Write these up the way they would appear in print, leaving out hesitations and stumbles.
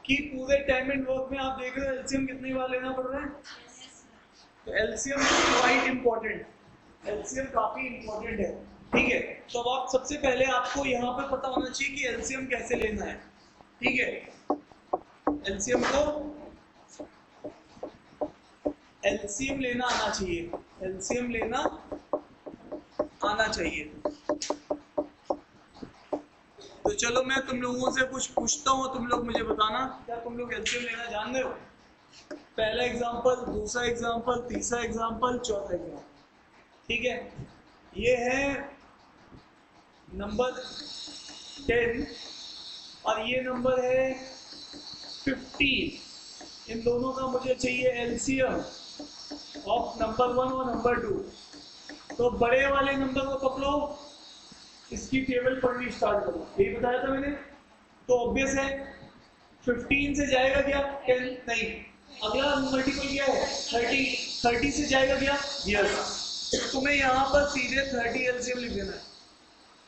कि पूरे time and work में आप देख रहे हो एलसीएम कितनी बार लेना पड़ रहा है। तो एलसीएम क्वाइट इंपॉर्टेंट, एलसीएम काफी इंपॉर्टेंट है। ठीक है, तो अब आप सबसे पहले आपको यहाँ पे पता होना चाहिए कि एलसीएम कैसे लेना है। ठीक है, एलसीएम लेना आना चाहिए, एलसीएम लेना आना चाहिए। तो चलो मैं तुम लोगों से कुछ पूछता हूँ, तुम लोग मुझे बताना क्या तुम लोग एलसीएम लेना जान रहे हो। पहला एग्जांपल, दूसरा एग्जांपल, तीसरा एग्जांपल, चौथा एग्जांपल। ठीक है, ये है नंबर 10 और ये नंबर है 15। इन दोनों का मुझे चाहिए एलसीएम ऑफ नंबर 1 और नंबर 2। तो बड़े वाले नंबर को पकड़ो, इसकी टेबल पढ़नी स्टार्ट करो, यही बताया था मैंने। तो ऑब्वियस है 15 से जाएगा क्या 10, नहीं। अगला मल्टीपल क्या है 30, 30 से जाएगा क्या यस। तुम्हें यहाँ पर सीधे 30 एलसीएम लिख देना है,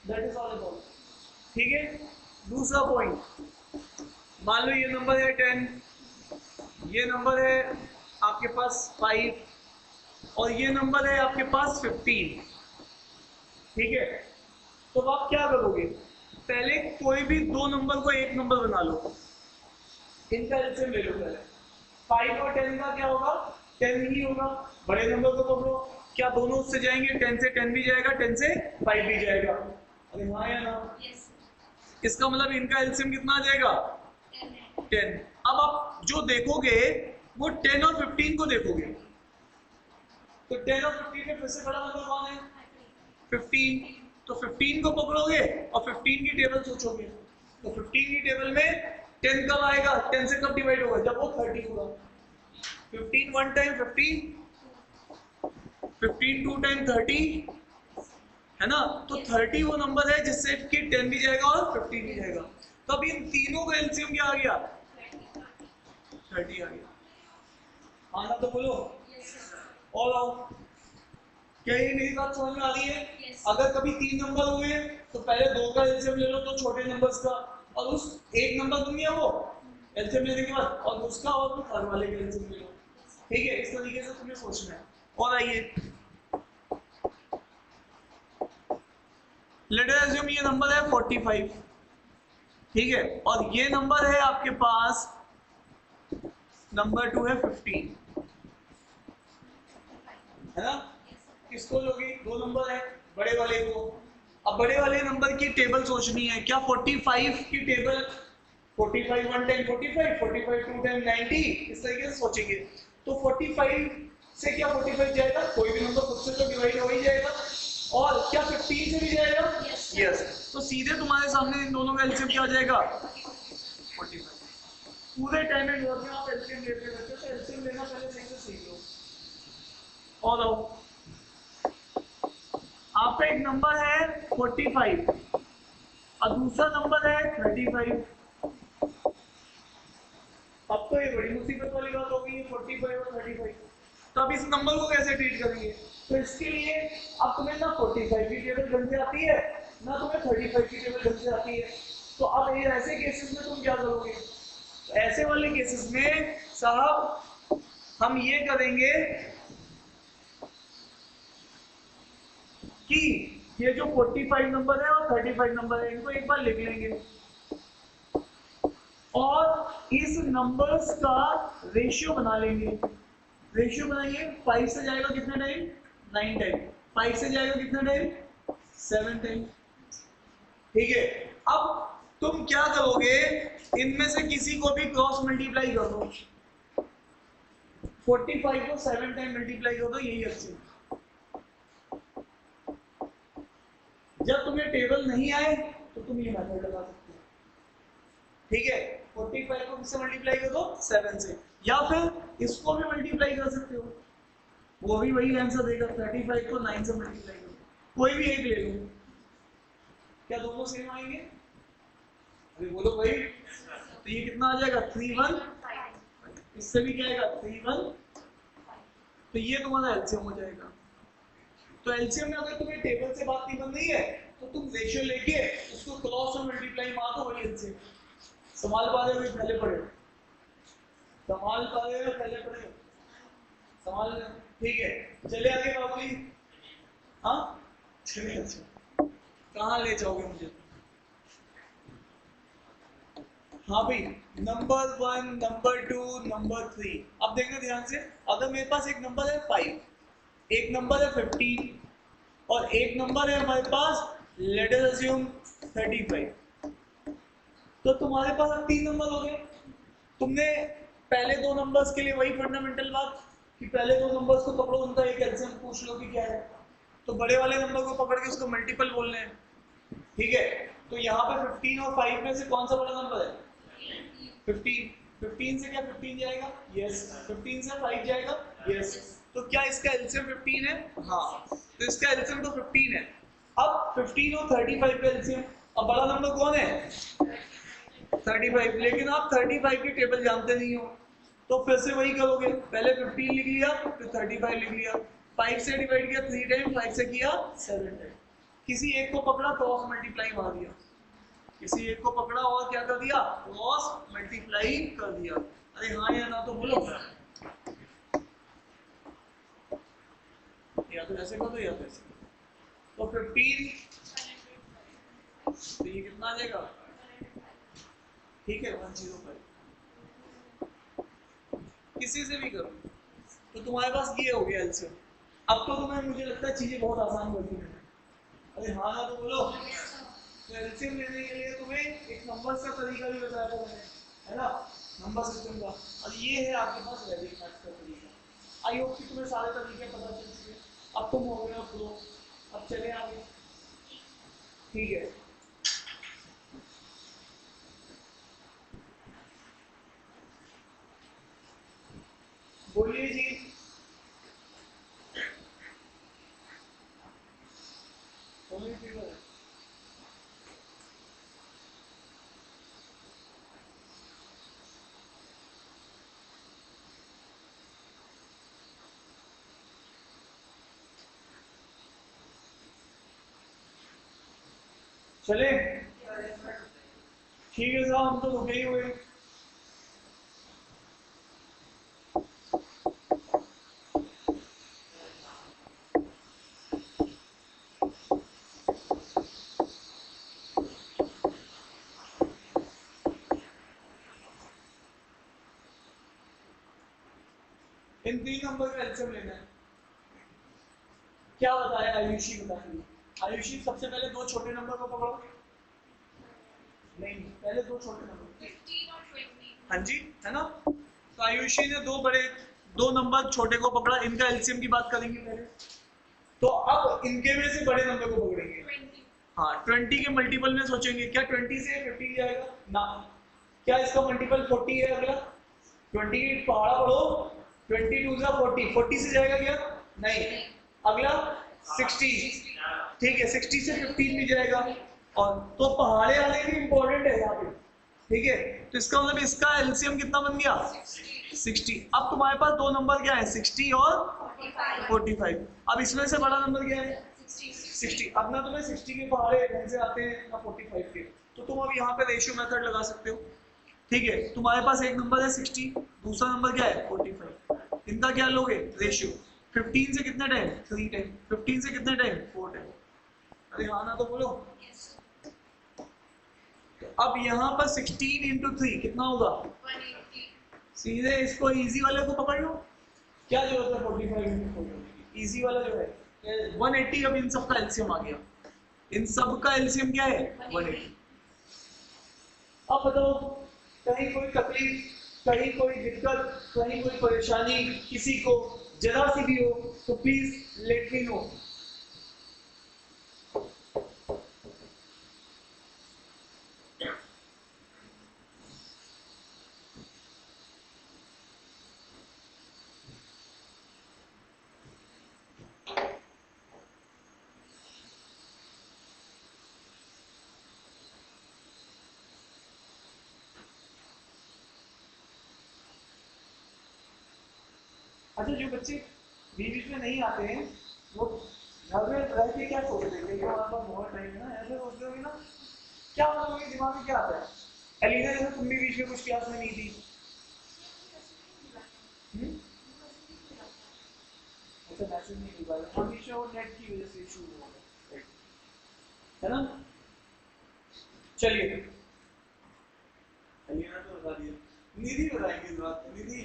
दैट इज ऑल अबाउट। ठीक है, दूसरा पॉइंट, मान लो ये नंबर है 10, ये नंबर है आपके पास 5 और ये नंबर है आपके पास 15। ठीक है, तो आप क्या करोगे, पहले कोई भी दो नंबर को एक नंबर बना लो, इनका एलसीएम ले लो पहले। 5 और 10 का क्या होगा 10 ही होगा। बड़े नंबर को पकड़ो, क्या दोनों उससे जाएंगे, 10 से 10 भी जाएगा, 10 से 5 भी जाएगा। अरे हाँ या ना, इसका मतलब इनका एलसीएम कितना आ जाएगा 10। अब आप जो देखोगे वो 10 और 15 को देखोगे, तो 10 और 15 में फिर से बड़ा नंबर कौन है 15। तो 15 को पकड़ोगे और 15 की टेबल सोचोगे, तो 15 की टेबल में 10 कब आएगा, 10 से कब डिवाइड होगा जब वो 30 होगा। 15 वन टाइम 15, 15 टू टाइम 30 है ना। तो 30 वो नंबर है जिससे कि 10 भी जाएगा और 15 भी जाएगा। तो अब इन तीनों का एलसीएम क्या आ गया 30 आ गया। आना तो बोलो ऑल आउट। क्या ये मेरी बात समझ में आ रही है। अगर कभी 3 नंबर हुए तो पहले 2 का एलसीएम ले लो, तो छोटे नंबर्स का, और उस एक नंबर दूंगी वो एलसीएम लेने के बाद, और उसका और फिर हर वाले का एलसीएम ले लो। ठीक है, इस तरीके से तुम्हें सोचना है। और आइए लेट अस अज्यूम ये नंबर है 45। ठीक है, और ये नंबर है आपके पास नंबर 2 है 15 है ना। किसको लोगे, 2 नंबर है बड़े वाले को। अब बड़े वाले नंबर की टेबल सोचनी है, क्या 45 की table 45 one time 45, 45 two time 90, इस तरीके से सोचेंगे। तो 45 से क्या 45 जाएगा, कोई भी नंबर खुद से तो डिवाइड हो ही जाएगा, और क्या 15 से भी जाएगा यस। तो सीधे तुम्हारे सामने इन दोनों का एलसीएम क्या आ जाएगा 45। पूरे टाइम एंड वर्क में आप एलसीएम लेते रहते हो, तो एलसीएम लेना पहले सही से सीख लो। और आओ, आपका एक नंबर है 45 और दूसरा नंबर है 35। अब तो ये बड़ी मुसीबत वाली बात हो गई, 45 और 35। तो अब इस नंबर को कैसे ट्रीट करेंगे। तो इसके लिए अब तुम्हें ना 45 की टेबल ढंग से आती है, ना तुम्हें 35 की टेबल ढंग से आती है। तो अब ये ऐसे केसेस में तुम क्या करोगे, तो ऐसे वाले केसेस में साहब हम ये करेंगे कि ये जो 45 नंबर है और 35 नंबर है, इनको एक बार लिख लेंगे और इस नंबर्स का रेशियो बना लेंगे। रेशियो बनाइए, 5 से जाएगा कितना टाइम 9 टाइम, 5 से जाएगा कितना टाइम 7 टाइम। ठीक है, अब तुम क्या करोगे, इनमें से किसी को भी क्रॉस मल्टीप्लाई कर दो, 45 को 7 टाइम मल्टीप्लाई कर दो, यही अच्छी। जब तुम्हें टेबल नहीं आए तो तुम ये मेथड लगा सकते हो। ठीक है, 45 को किससे मल्टीप्लाई कर दो 7 से, या फिर इसको भी मल्टीप्लाई कर सकते हो, वो भी वही आंसर देगा। 35 को 9 से मल्टीप्लाई करो, कोई भी एक ले लो, क्या दोनों सेम आएंगे, अरे बोलो भाई। तो ये कितना आ जाएगा 3 1, इससे भी क्या आएगा 3 1, तो ये तुम्हारा एलसीएम हो जाएगा। तो एलसीएम में अगर तुम्हें टेबल से बात नहीं बन रही है तो तुम रेशियो लेके उसको क्रॉस और मल्टीप्लाई मार दो, वही एलसीएम। संभाल पा रहे हो, पहले पढ़े। संभाल पा रहे हो, पहले पढ़े हो, संभाल रहे हो, ठीक है। चले आगे बाबूजी। हाँ चलिए, अच्छा कहाँ ले जाओगे मुझे? हाँ भाई, नंबर 1, नंबर 2, नंबर 3। अब देखना ध्यान से, अगर मेरे पास एक नंबर है 5, एक नंबर है 15 और एक नंबर है हमारे पास लेट अस अज्यूम 35, तो तुम्हारे पास अब 3 नंबर हो गए। तुमने पहले 2 नंबर्स के लिए वही फंडामेंटल बात कि पहले 2 नंबर्स को पकड़ो, उनका एक एलसीएम पूछ लो कि क्या है, तो बड़े वाले नंबर को पकड़ के उसको मल्टीपल बोलने हैं, ठीक है। तो यहाँ पे 15 और 5 में से कौन सा बड़ा नंबर है? 15। 15 से क्या 15 जाएगा? यस। 15 से 5 जाएगा? यस। तो क्या इसका एलसीएम 15 है? हाँ, तो इसका एलसीएम तो 15 है। अब 15 और 35 का एलसीएम, अब बड़ा नंबर कौन है? 35। लेकिन आप 35 की टेबल जानते नहीं हो, तो फिर से वही करोगे, पहले 15 लिख लिया, फिर 35 लिख लिया, 5 से डिवाइड किया 3 टाइम, 5 से किया 7 टाइम। किसी एक को पकड़ा, क्रॉस मल्टीप्लाई मार दिया, किसी एक को पकड़ा और क्या कर दिया? क्रॉस मल्टीप्लाई कर दिया। अरे हाँ या ना तो बोलो, या तो ऐसे कर दो या तो ऐसे। तो 15, तो ये कितना आ जाएगा? ठीक है, 105। किसी से भी करो, तो तुम्हारे पास ये हो गया एलसीएम। अब तो तुम्हें, मुझे लगता है चीजें बहुत आसान करती हैं। अरे हाँ ना तो बोलो। तो एलसीएम लेने के लिए तुम्हें एक नंबर का तरीका भी बताया था मैंने, है ना, नंबर सिस्टम का, और ये है आपके पास वैदिक मैथ्स का तरीका। आई होप कि तुम्हें सारे तरीके पता चल चुके हैं। अब तुम हो गए हो प्रो, अब चले आगे, ठीक है। बोलिए जी। चले, ठीक है साहब, हम तो रुके ही हुए। इन 3 नंबर का एलसीएम लेना है। क्या बताया आयुषी? बताएंगे आयुषी। सबसे पहले 2 छोटे नंबर को पकड़ो। नहीं, पहले 2 छोटे नंबर 15 और 20। हाँ जी, है ना। तो आयुषी ने 2 नंबर छोटे को पकड़ा, इनका एलसीएम की बात करेंगे पहले। तो अब इनके में से बड़े नंबर को पकड़ेंगे 20। हाँ, 20 के मल्टीपल में सोचेंगे, क्या 20 से 15 जाएगा ना? क्या इसका मल्टीपल 40 है? अगला 28 पहाड़ा पढ़ो, 22 जा 40, 40 से जाएगा क्या? नहीं। अगला 60, ठीक है, 60 से 15 भी जाएगा। और तो पहाड़े वाले भी इंपॉर्टेंट है यहाँ पे, ठीक है। तो इसका मतलब इसका एलसीएम कितना बन गया? 60। अब तुम्हारे पास 2 नंबर क्या है? 60 और 45। अब इसमें से बड़ा नंबर क्या है? 60। अब ना तुम्हें 60 के पहाड़े ढंग से आते हैं ना 45 के, तो तुम अब यहाँ पे रेशियो मेथड लगा सकते हो, ठीक है। तुम्हारे पास एक नंबर है 60, दूसरा नंबर क्या है? 45। इनका क्या लोगे? रेशियो। 15 से कितने टाइम? 3 टाइम। 15 से कितने टाइम? 4 टाइम। अरे हाँ ना तो बोलो। तो अब यहाँ पर 16 इंटू 3 कितना होगा? 180। सीधे इसको इजी वाले को पकड़ लो, क्या जरूरत है 45 इंटू 4? इजी वाला जो है 180। अब इन सब का एलसीएम आ गया, इन सब का एलसीएम क्या है? 180। अब बताओ, कहीं कोई तकलीफ, कहीं कोई दिक्कत, कहीं कोई परेशानी किसी को जरा सी भी हो तो प्लीज लेट मी नो। अच्छा, जो बच्चे बीच में नहीं आते हैं वो घर में रह के क्या सोचते हैं कि हमारे पास बहुत टाइम है ना, ऐसे सोचते होंगे ना, क्या मतलब उनके दिमाग में क्या आता है? एलिना, जैसे तुम भी बीच में कुछ क्लास में नहीं थी, अच्छा मैसेज नहीं मिल पा रहा, हमेशा वो नेट की वजह से इशू हो रहा है ना। चलिए ना तो बता दिया, निधि बताएंगे इस बात को। निधि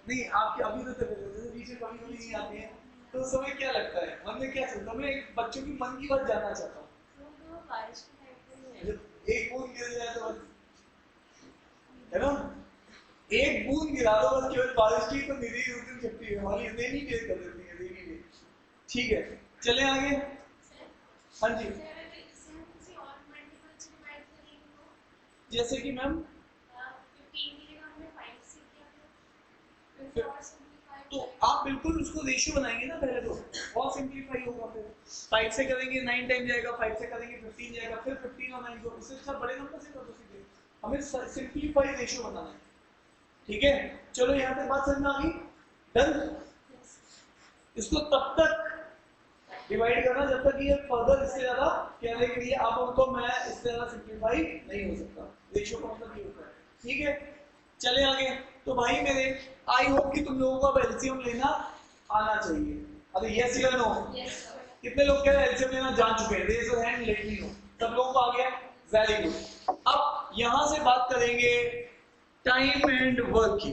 नहीं, आपके अभी तो पीछे कभी कभी नहीं आते हैं, तो उस समय क्या लगता है, मन में क्या चलता है? मैं एक बच्चों की मन की बात जानना चाहता हूँ। एक बूंद गिर जाए तो है ना, एक बूंद गिरा दो बस केवल बारिश की, तो निधि उस दिन छुट्टी है हमारी, रेनी डे कर देती है, रेनी डे। ठीक है, चले आगे। हाँ जी, जैसे कि मैम तो आप बिल्कुल उसको रेशियो बनाएंगे ना पहले तो, और सिंपलीफाई होगा। फिर 5 से करेंगे 9 टाइम जाएगा, 5 से करेंगे 15 जाएगा, फिर 15 और 9 को इससे अच्छा बड़े नंबर से कर दो सीधे। हमें सिंपलीफाई रेशियो बनाना है, ठीक है। चलो यहाँ पे बात समझ में आ गई, डन। इसको तब तक डिवाइड करना जब तक ये फर्दर इससे ज्यादा कहने के लिए आप उनको मैं इससे ज्यादा सिंपलीफाई नहीं हो सकता, रेशियो का मतलब ये होता है, ठीक है। चले आगे। तो भाई मेरे, आई होप कि तुम लोगों को अब एलसीएम लेना आना चाहिए। अरे यस या नो? कितने लोग कह रहे हैं एलसीएम लेना जान चुके हैं? Raise your hand, let me know. सब लोगों को आ गया, वेरी गुड। अब यहां से बात करेंगे टाइम एंड वर्क की।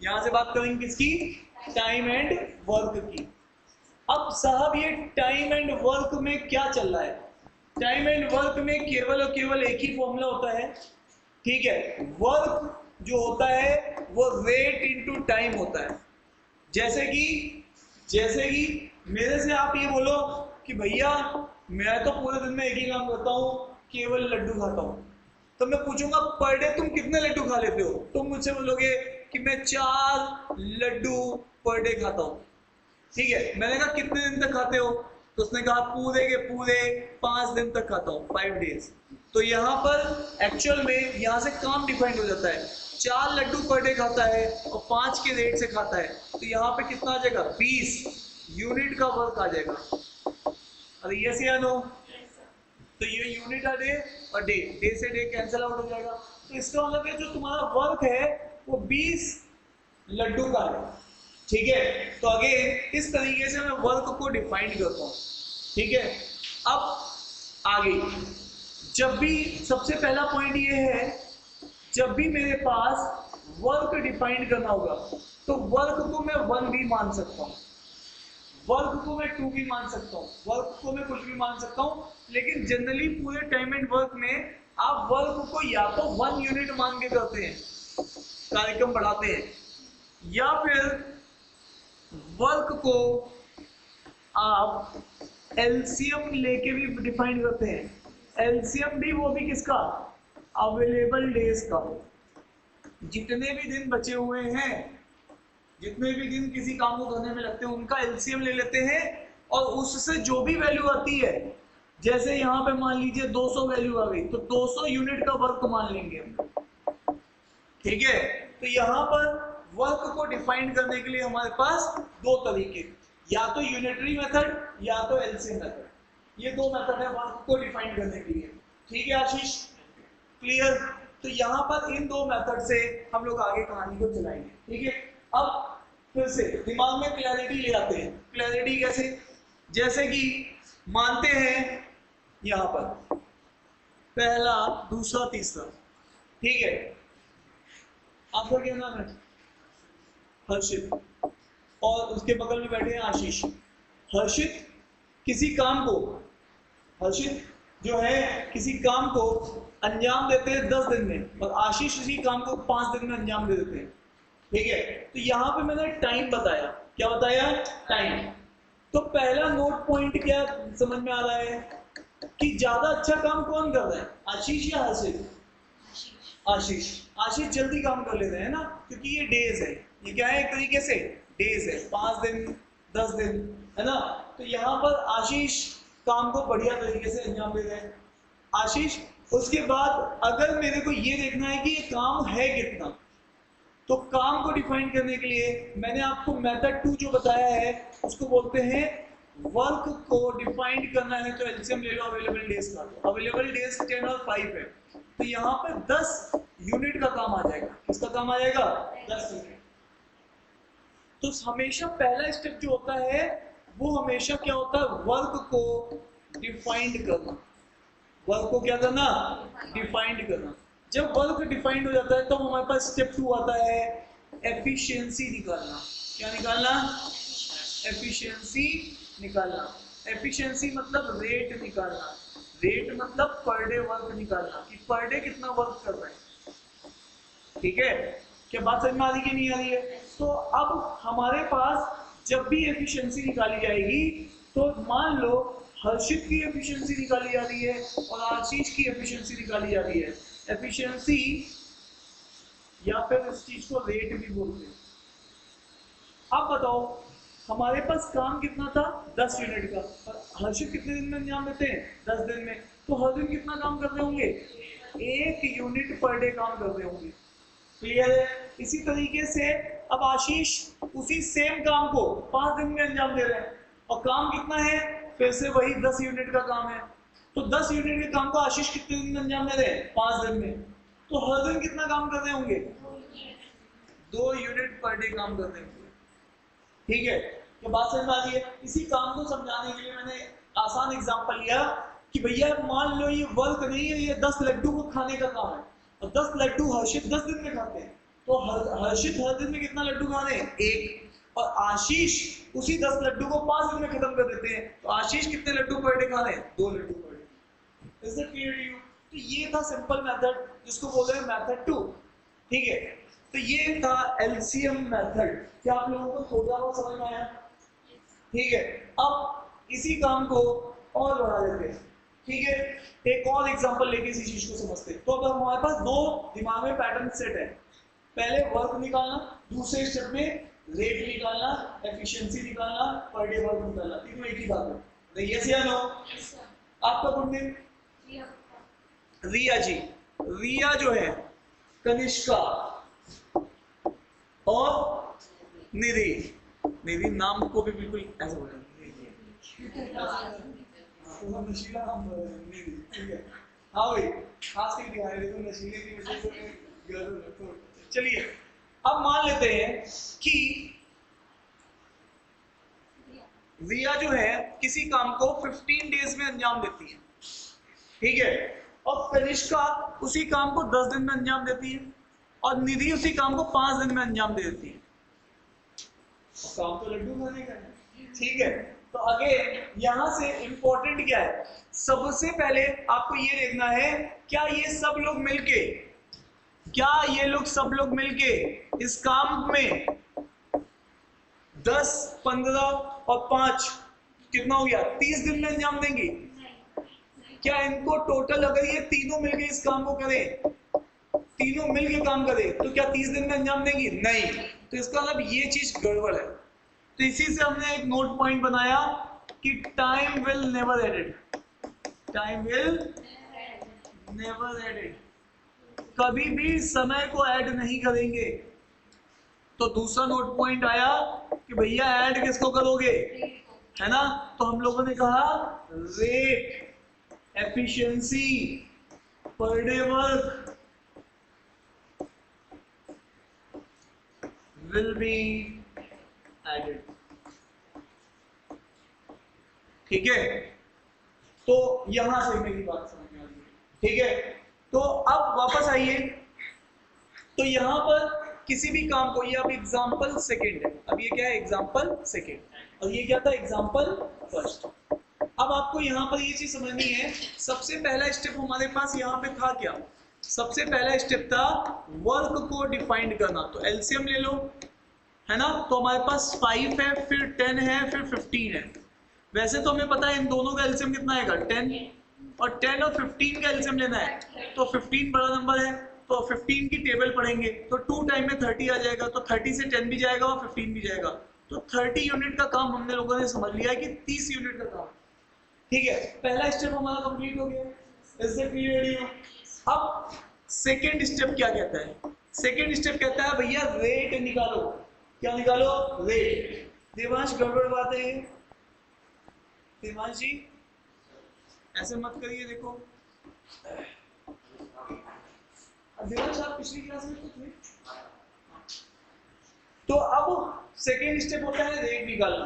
यहां से बात करेंगे किसकी? टाइम एंड वर्क की। अब साहब ये टाइम एंड वर्क में क्या चल रहा है? टाइम एंड वर्क में केवल और केवल एक ही फॉर्मूला होता है, ठीक है। वर्क जो होता है वो रेट इनटू टाइम होता है। जैसे कि मेरे से आप ये बोलो कि भैया मैं तो पूरे दिन में एक ही काम करता हूँ, केवल लड्डू खाता हूँ, तो मैं पूछूंगा पर डे तुम कितने लड्डू खा लेते हो? तुम मुझसे बोलोगे कि मैं 4 लड्डू पर डे खाता हूँ, ठीक है। मैंने कहा कितने दिन तक खाते हो? तो उसने कहा पूरे के पूरे 5 दिन तक खाता हूँ, 5 डेज। तो यहाँ पर एक्चुअल में यहाँ से काम डिफाइंड हो जाता है। 4 लड्डू पर डे खाता है और 5 के रेट से खाता है, तो यहाँ पे कितना आ जाएगा? 20 यूनिट का वर्क आ जाएगा। अरे यस या नो? तो ये यूनिट आ डे और डे से डे कैंसिल आउट हो जाएगा। तो इसका मतलब है जो तुम्हारा वर्क है वो 20 लड्डू का है, ठीक है। तो आगे इस तरीके से मैं वर्क को डिफाइन करता हूँ, ठीक है। अब आगे जब भी सबसे पहला पॉइंट ये है, जब भी मेरे पास वर्क डिफाइन करना होगा तो वर्क को मैं 1 भी मान सकता हूँ, वर्क को मैं 2 भी मान सकता हूँ, वर्क को मैं कुछ भी मान सकता हूँ। लेकिन जनरली पूरे टाइम एंड वर्क में आप वर्क को या तो 1 यूनिट मान के करते हैं, कार्यक्रम बढ़ाते हैं, या फिर वर्क को आप एलसीएम लेके भी डिफाइन करते हैं। एलसीएम भी वो भी किसका? अवेलेबल डेज का। जितने भी दिन बचे हुए हैं, जितने भी दिन किसी काम को करने में लगते हैं, उनका एलसीएम ले लेते हैं और उससे जो भी वैल्यू आती है, जैसे यहाँ पे मान लीजिए 200 वैल्यू आ गई तो 200 यूनिट का वर्क मान लेंगे हम, ठीक है। तो यहाँ पर वर्क को डिफाइन करने के लिए हमारे पास 2 तरीके, या तो यूनिटरी मेथड या तो एलसीएम मेथड। ये 2 मेथड है वर्क को डिफाइन करने के लिए, ठीक है आशीष? क्लियर? तो यहाँ पर इन 2 मेथड से हम लोग आगे कहानी को चलाएंगे, ठीक है। अब फिर से दिमाग में क्लैरिटी ले आते हैं। क्लैरिटी कैसे? जैसे कि मानते हैं यहाँ पर पहला, दूसरा, तीसरा, ठीक है। आपका क्या नाम है? हर्षित। और उसके बगल में बैठे हैं आशीष। हर्षित किसी काम को, हर्षित जो है किसी काम को अंजाम देते हैं 10 दिन में, और आशीष इसी काम को 5 दिन में अंजाम दे देते हैं, ठीक है। तो यहाँ पे मैंने टाइम बताया। क्या बताया? टाइम। तो पहला नोट पॉइंट क्या समझ में आ रहा है कि ज्यादा अच्छा काम कौन कर रहा है, आशीष या हर्षित? आशीष। आशीष जल्दी काम कर लेते हैं ना, क्योंकि ये डेज है, ये क्या है एक तरीके से डेज है, 5 दिन 10 दिन, है ना। तो यहाँ पर आशीष काम को बढ़िया तरीके से अंजाम दे रहे हैं, आशीष। उसके बाद अगर मेरे को ये देखना है कि ये काम है कितना, तो काम को डिफाइन करने के लिए मैंने आपको मेथड 2 जो बताया है उसको बोलते हैं वर्क को डिफाइन करना है तो एलसीएम ले लो अवेलेबल डेज का। अवेलेबल डेज 10 और 5 है, तो यहाँ पर 10 यूनिट का काम आ जाएगा। किसका काम आ जाएगा? 10 यूनिट। तो हमेशा पहला स्टेप जो होता है वो हमेशा क्या होता है, वर्क को डिफाइंड करना। वर्क को क्या करना, डिफाइंड करना। जब वर्क डिफाइंड हो जाता है तो हमारे पास स्टेप 2 आता है, एफिशिएंसी निकालना। क्या निकालना, एफिशिएंसी निकालना। एफिशिएंसी मतलब रेट निकालना। रेट मतलब पर डे वर्क निकालना, कि पर डे कितना वर्क कर रहे हैं। ठीक है, क्या बात समझ में आ रही कि नहीं आ रही है? तो अब हमारे पास जब भी एफिशिएंसी निकाली जाएगी तो मान लो हर्षित की एफिशिएंसी निकाली जा रही है और आशीष की एफिशिएंसी निकाली जा रही है। एफिशिएंसी या फिर इस चीज को रेट भी बोलते हैं। अब बताओ हमारे पास काम कितना था, 10 यूनिट का, और हर्षित कितने दिन में अंजाम देते हैं, 10 दिन में। तो हर दिन कितना काम कर रहे होंगे, 1 यूनिट पर डे काम कर रहे होंगे। क्लियर है? इसी तरीके से अब आशीष उसी सेम काम को 5 दिन में अंजाम दे रहे हैं, और काम कितना है, फिर से वही 10 यूनिट का काम है। तो 10 यूनिट के काम को आशीष कितने दिन में अंजाम दे रहे हैं, 5 दिन में। तो हर दिन कितना काम कर रहे होंगे, 2 यूनिट पर डे काम कर रहे होंगे। ठीक है, तो बात समझ में आ रही है? इसी काम को समझाने के लिए मैंने आसान एग्जांपल लिया कि भैया मान लो ये वर्क नहीं है, ये 10 लड्डू को खाने का काम है, और 10 लड्डू हर्षित 10 दिन में खाते हैं। तो हर्षित हर दिन में कितना लड्डू खा रहे हैं, 1, और आशीष उसी 10 लड्डू को 5 दिन में खत्म कर देते हैं। तो आशीष कितने लड्डू पर डे खा रहे हैं, 2 लड्डू per day. Is it clear to you? तो ये था सिंपल मेथड, जिसको बोल रहे हैं मेथड 2। ठीक है, तो ये था एलसीएम मेथड। क्या आप लोगों को थोड़ा बहुत समझ में आया? ठीक है, अब इसी काम को और बढ़ा देते हैं। ठीक है, एक और एग्जांपल लेके इसी चीज को समझते हैं। तो अब हमारे पास 2 दिमाग में पैटर्न सेट है। पहले वर्क निकालना, दूसरे स्टेप में रेट निकालना, एफिशिएंसी निकालना, पर डे वर्क निकालना। तीनों एक ही बात है। यस या नो? आपका गुड नेम? रिया जी। रिया जो है, कनिष्का और निधि। निधि नाम को भी बिल्कुल ऐसा बोलना, नशीला नाम निधि। ठीक है, हाँ भाई, खास करके दिखाई दे तो नशीले की वजह से। चलिए, अब मान लेते हैं कि रिया जो है किसी काम को 15 डेज में अंजाम देती है। ठीक है, और कनिष्का उसी काम को 10 दिन में अंजाम देती है, और निधि उसी काम को 5 दिन में अंजाम दे देती है। काम तो लड्डू खाने का है। ठीक है, तो अगेन यहां से इंपॉर्टेंट क्या है, सबसे पहले आपको ये देखना है, क्या ये सब लोग मिलके इस काम में 10, 15 और 5 कितना हो गया, 30 दिन में अंजाम देंगे? क्या इनको टोटल अगर ये तीनों मिलके इस काम को करें, तीनों मिलके काम करें, तो क्या 30 दिन में अंजाम देंगी? नहीं। तो इसका मतलब ये चीज गड़बड़ है। तो इसी से हमने एक नोट पॉइंट बनाया कि time will never ended. Time will never ended, कभी भी समय को ऐड नहीं करेंगे। तो दूसरा नोट पॉइंट आया कि भैया ऐड किसको करोगे, है ना? तो हम लोगों ने कहा rate, efficiency, per day work will be added. ठीक है, तो यहां से मेरी बात समझ में आ रही है। ठीक है, तो अब वापस आइए। तो यहां पर किसी भी काम को, ये अब एग्जाम्पल सेकेंड है, अब ये क्या है, एग्जाम्पल सेकेंड, और ये क्या था, एग्जाम्पल फर्स्ट। अब आपको यहाँ पर ये चीज समझनी है, सबसे पहला स्टेप हमारे पास यहाँ पे था क्या, सबसे पहला स्टेप था वर्क को डिफाइंड करना। तो एलसीएम ले लो, है ना? तो हमारे पास 5 है, फिर 10 है, फिर 15 है। वैसे तो हमें पता है इन दोनों का एलसीएम कितना आएगा, 10, और 10 और 15 का एलसीएम लेना है, तो 15 बड़ा नंबर है, तो 15 की टेबल पढ़ेंगे तो 2 टाइम में 30 आ जाएगा, तो 30 से 10 भी जाएगा और 15 भी जाएगा। तो 30 यूनिट का काम हमने लोगों ने समझ लिया है कि 30 यूनिट का काम। ठीक है, पहला स्टेप हमारा कंप्लीट हो गया। इससे क्लियर? अब सेकेंड स्टेप क्या कहता है? सेकेंड स्टेप कहता है भैया रेट निकालो। क्या निकालो? रेट। देवांश गड़बड़ बात है, देवांश जी ऐसे मत करिए। देखो देवांश, आप पिछली क्लास में तो थे। तो अब सेकेंड स्टेप होता है रेट निकालना।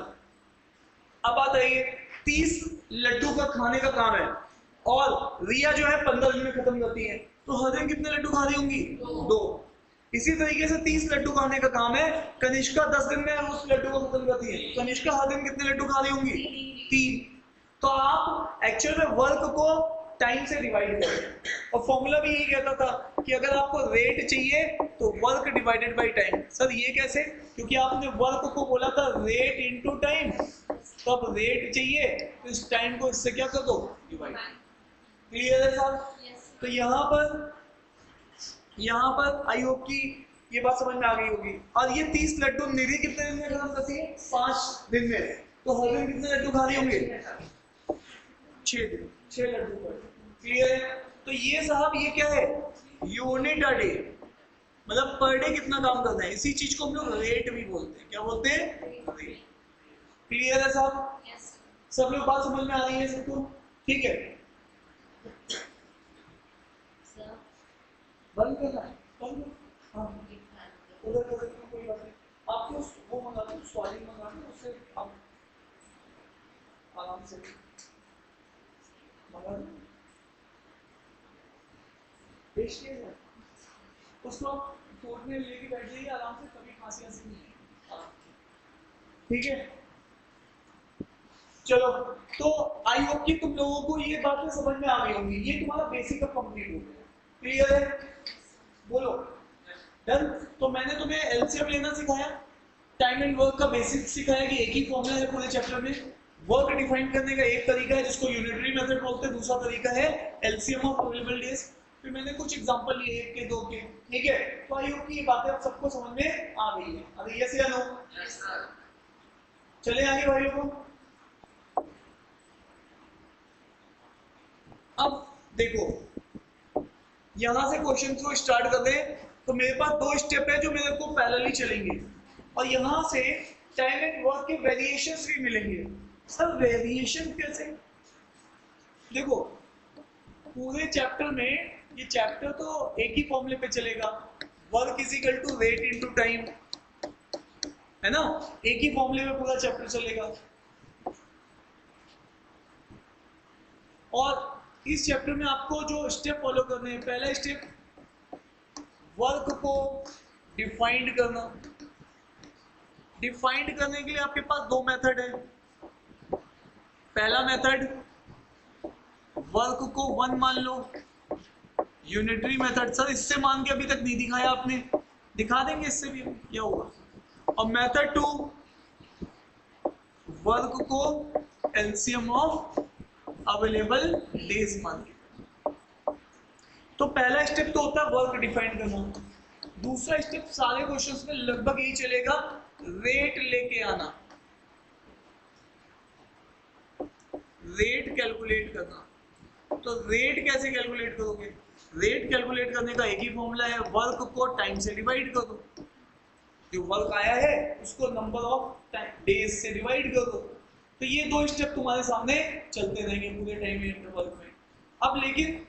अब बात आई है 30 लड्डू का खाने का काम है और रिया जो है 15 दिन में खत्म करती है, तो हर दिन कितने लड्डू खा रही होंगी? 2। इसी तरीके से 30 लड्डू खाने का काम है, कनिष्का 10 दिन में उस लड्डू को खत्म करती है, कनिष्का हर दिन कितने लड्डू खा रही होंगी? 3। तो आप एक्चुअल में वर्क को टाइम से डिवाइड करें, और फॉर्मूला भी यही कहता था कि अगर आपको रेट चाहिए तो work divided by time. Sir ये कैसे? क्योंकि आपने वर्क को बोला था रेट इनटू टाइम, तो अब रेट चाहिए तो इस टाइम को इससे क्या कर दो? डिवाइड। क्लियर है साहब? तो यहाँ पर आई होप कि ये बात समझ में आ गई होगी। और ये 30 लड्डू निधि कितने दिन में खत्म करती है? 5 दिन में। तो हर दिन कितने लड्डू खा रही होंगे? 6 लड्डू पर। क्लियर है? तो ये साहब ये क्या है? यूनिट अ डे, मतलब पर डे कितना काम करना है। इसी चीज को हम लोग रेट भी बोलते हैं। क्या बोलते हैं? रेट। क्लियर है साहब? सब लोग बात समझ में आ रही है सबको? ठीक है, बंद करना है, बंद। हाँ, उधर कोई बात नहीं, आपको वो मंगा दो, सॉलिड मंगा दो, उससे आप आराम से मंगा दो। पेस्टेज है, उसको कोट में लेके बैठ जाइए आराम से, कभी खांसी आंसी नहीं है। ठीक है, चलो। तो आई होप कि तुम लोगों को ये बातें समझ में आ गई होंगी। ये तुम्हारा बेसिक अब कंप्लीट हो गया। क्लियर है? बोलो डन। तो मैंने तुम्हें एलसीएम लेना सिखाया, टाइम एंड वर्क का बेसिक सिखाया कि एक ही फॉर्मूला है पूरे चैप्टर में। वर्क डिफाइन करने का एक तरीका है जिसको यूनिटरी मेथड बोलते हैं, दूसरा तरीका है एलसीएम ऑफ अवेलेबल डेज। फिर मैंने कुछ एग्जांपल लिए, 1 के 2 के। ठीक है, तो आई होप कि ये बातें आप सबको समझ में आ गई है। अरे यस या नो? चले आगे भाइयों को। अब देखो, यहां से क्वेश्चन को स्टार्ट कर दें तो मेरे पास 2 स्टेप है जो मेरे को पैरेलली चलेंगे, और यहां से टाइम एंड वर्क के वेरिएशंस भी मिलेंगे। सर वेरिएशन कैसे? देखो पूरे चैप्टर में, ये चैप्टर तो एक ही फॉर्मूले पे चलेगा, work is equal to rate into time, है ना? एक ही फॉर्मूले में पूरा चैप्टर चलेगा। और इस चैप्टर में आपको जो स्टेप फॉलो करने हैं, पहला स्टेप वर्क को डिफाइंड करना। डिफाइंड करने के लिए आपके पास 2 मेथड है। पहला मेथड वर्क को 1 मान लो, यूनिटरी मेथड। सर इससे मान के अभी तक नहीं दिखाया आपने, दिखा देंगे इससे भी क्या होगा। और मेथड 2 वर्क को एलसीएम ऑफ अवेलेबल डेज मान के। तो पहला स्टेप तो होता है वर्क डिफाइन करना। दूसरा स्टेप सारे क्वेश्चंस में लगभग यही चलेगा, रेट लेके आना, रेट कैलकुलेट करना। तो रेट कैसे कैलकुलेट करोगे? रेट कैलकुलेट करने का एक ही फॉर्मूला है, वर्क को टाइम से डिवाइड कर दो। जो वर्क आया है उसको नंबर ऑफ डेज से डिवाइड कर दो। तो ये 2 स्टेप तुम्हारे सामने चलते रहेंगे पूरे टाइम इंटरवल में। अब लेकिन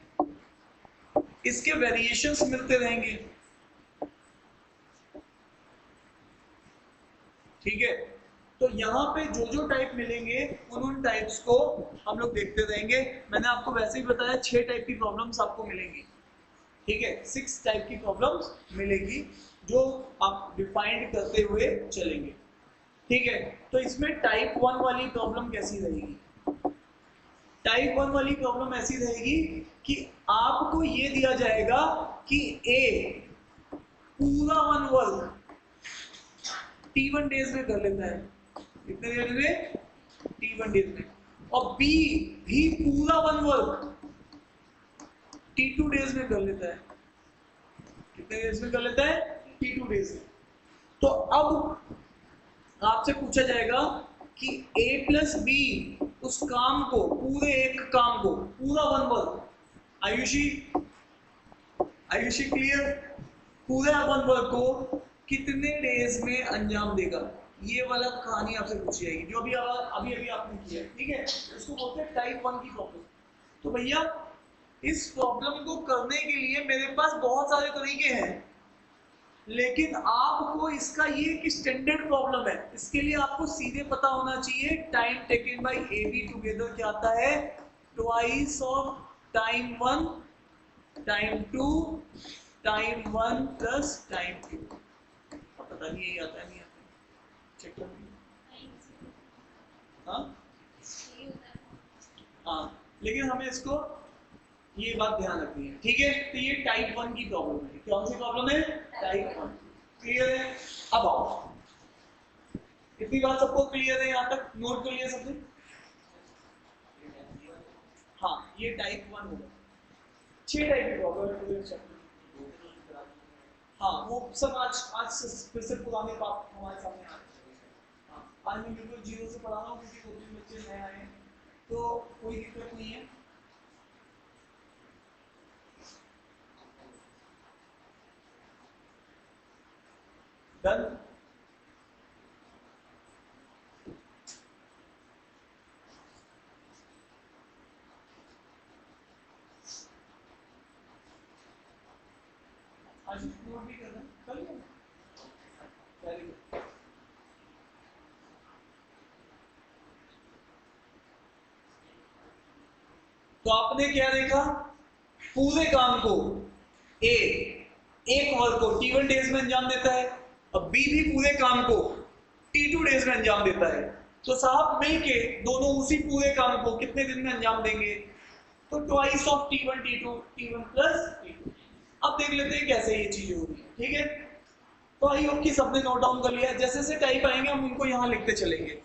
इसके वेरिएशंस मिलते रहेंगे। ठीक है, तो यहाँ पे जो जो टाइप मिलेंगे उन टाइप्स को हम लोग देखते रहेंगे। मैंने आपको वैसे ही बताया 6 टाइप की प्रॉब्लम्स आपको मिलेंगी। ठीक है, 6 टाइप की प्रॉब्लम्स मिलेगी जो आप डिफाइंड करते हुए चलेंगे। ठीक है, तो इसमें टाइप 1 वाली प्रॉब्लम कैसी रहेगी? टाइप 1 वाली प्रॉब्लम ऐसी रहेगी कि आपको ये दिया जाएगा कि ए पूरा 1 वर्क T1 डेज में कर लेता है। कितने डेज में? T1 डेज में। और बी भी पूरा 1 वर्क T2 डेज में कर लेता है। कितने डेज में कर लेता है? T2 डेज में। तो अब आपसे पूछा जाएगा कि A प्लस बी उस काम को, पूरे एक काम को, पूरा 1 वर्क, आयुषी क्लियर? पूरे 1 वर्क को कितने डेज में अंजाम देगा? ये वाला कहानी आपसे पूछी जाएगी जो अभी आपने किया है। ठीक है, इसको बोलते हैं टाइप 1 की प्रॉब्लम। तो भैया इस प्रॉब्लम को करने के लिए मेरे पास बहुत सारे तरीके हैं। लेकिन आपको इसका ये एक स्टैंडर्ड प्रॉब्लम है, इसके लिए आपको सीधे पता होना चाहिए time taken by AB together क्या आता है, twice of time 1 time 2 time 1 plus time 2। पता नहीं यही आता है नहीं आता, चेक कर हाँ हाँ, लेकिन हमें इसको ये बात ध्यान रखनी है, ठीक है। तो ये टाइप 1 की प्रॉब्लम है। कौन सी प्रॉब्लम है? टाइप 1। क्लियर है? अब आओ, इतनी बात सबको क्लियर है? यहाँ तक नोट कर लिया सबने? हाँ, ये टाइप 1 होगा। 6 टाइप की प्रॉब्लम है। हाँ, वो सब आज फिर से पुराने पाप हमारे सामने आ रहे हैं। हाँ, आज मैं बिल्कुल जीरो से पढ़ा रहा हूँ क्योंकि 2-3 बच्चे नए आए हैं, तो कोई दिक्कत नहीं है। डन? आज नोट भी करना कल को। Very good. तो आपने क्या देखा? पूरे काम को ए एक वर्क को T1 डेज में अंजाम देता है, अब बी भी पूरे काम को T2 डेज में अंजाम देता है। तो साहब मिलके दोनों उसी पूरे काम को कितने दिन में अंजाम देंगे? तो twice of T1 T2 T1 plus T2। अब देख लेते हैं कैसे ये चीजें हो रही है, ठीक है। तो आई होप कि सबने नोट डाउन कर लिया। जैसे जैसे टाइप आएंगे हम उनको यहाँ लिखते चलेंगे।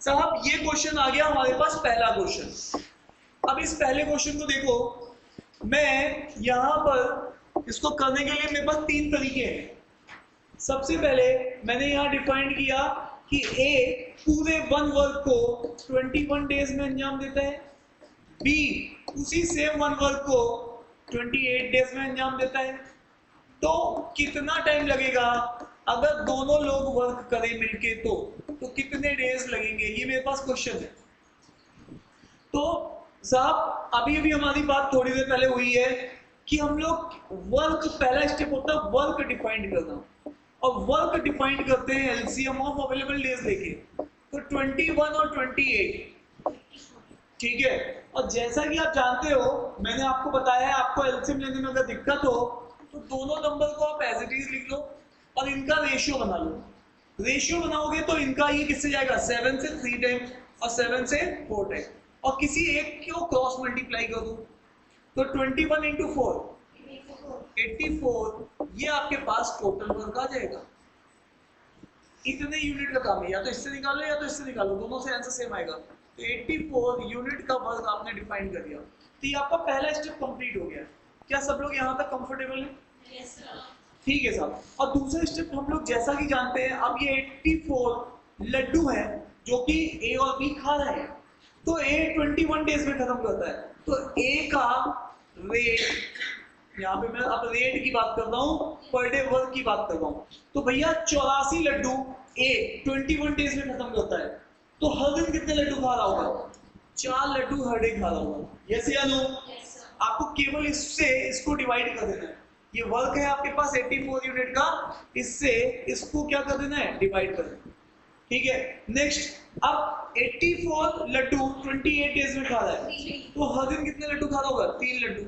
साहब ये क्वेश्चन आ गया हमारे पास, पहला क्वेश्चन। अब इस पहले क्वेश्चन को देखो, मैं यहाँ पर इसको करने के लिए मेरे पास 3 तरीके हैं। सबसे पहले मैंने यहाँ डिफाइन किया कि ए पूरे 1 वर्क को 21 डेज में अंजाम देता है, बी उसी सेम 1 वर्क को 28 डेज में अंजाम देता है। तो कितना टाइम लगेगा अगर दोनों लोग वर्क करें मिलके, तो कितने डेज लगेंगे, ये मेरे पास क्वेश्चन है। तो साहब अभी अभी हमारी बात थोड़ी देर पहले हुई है कि हम लोग वर्क, पहला स्टेप होता है वर्क डिफाइंड करना, और वर्क डिफाइंड करते हैं एलसीएम ऑफ अवेलेबल डेज लेके। तो 21 और 28, ठीक है। और जैसा कि आप जानते हो, मैंने आपको बताया है, आपको एलसीएम लेने में अगर दिक्कत हो तो दोनों नंबर को आप एज इट इज लिख लो और इनका रेशियो बना लो। रेशियो बनाओगे तो इनका ये किससे जाएगा? 7 से 3 टाइम और 7 से 4 टाइम, और किसी एक को क्रॉस मल्टीप्लाई कर दो तो 21 इंटू 4 84, ये आपके पास टोटल वर्क आ जाएगा। इतने यूनिट का काम है, या तो इससे निकालो या तो इससे निकालो, दोनों से आंसर सेम आएगा। तो 84 यूनिट का वर्क आपने डिफाइन कर दिया। तो ये आपका पहला स्टेप कंप्लीट हो गया। क्या सब लोग यहाँ तक कंफर्टेबल हैं? Yes sir. ठीक है साहब। और दूसरा स्टेप हम लोग जैसा कि जानते हैं, अब ये 84 लड्डू है जो कि ए और बी खा रहे हैं, तो ए 21 डेज में खत्म करता है। तो ए का रेट, यहाँ पे मैं अब रेट की बात कर रहा हूँ, पर डे वर्क की बात कर रहा हूँ। तो भैया 84 लड्डू ए 21 डेज में खत्म करता है, तो हर दिन कितने लड्डू खा रहा होगा? 4 लड्डू हर डे खा रहा होगा। यस या नो? आपको केवल इससे इसको डिवाइड कर देना है। ये वर्क है आपके पास 84 यूनिट का, इससे इसको क्या कर देना है? डिवाइड कर देना। ठीक है। नेक्स्ट, अब 84 लड्डू 28 डेज में खा रहा है, तो हर दिन कितने लड्डू खा रहा होगा? 3 लड्डू।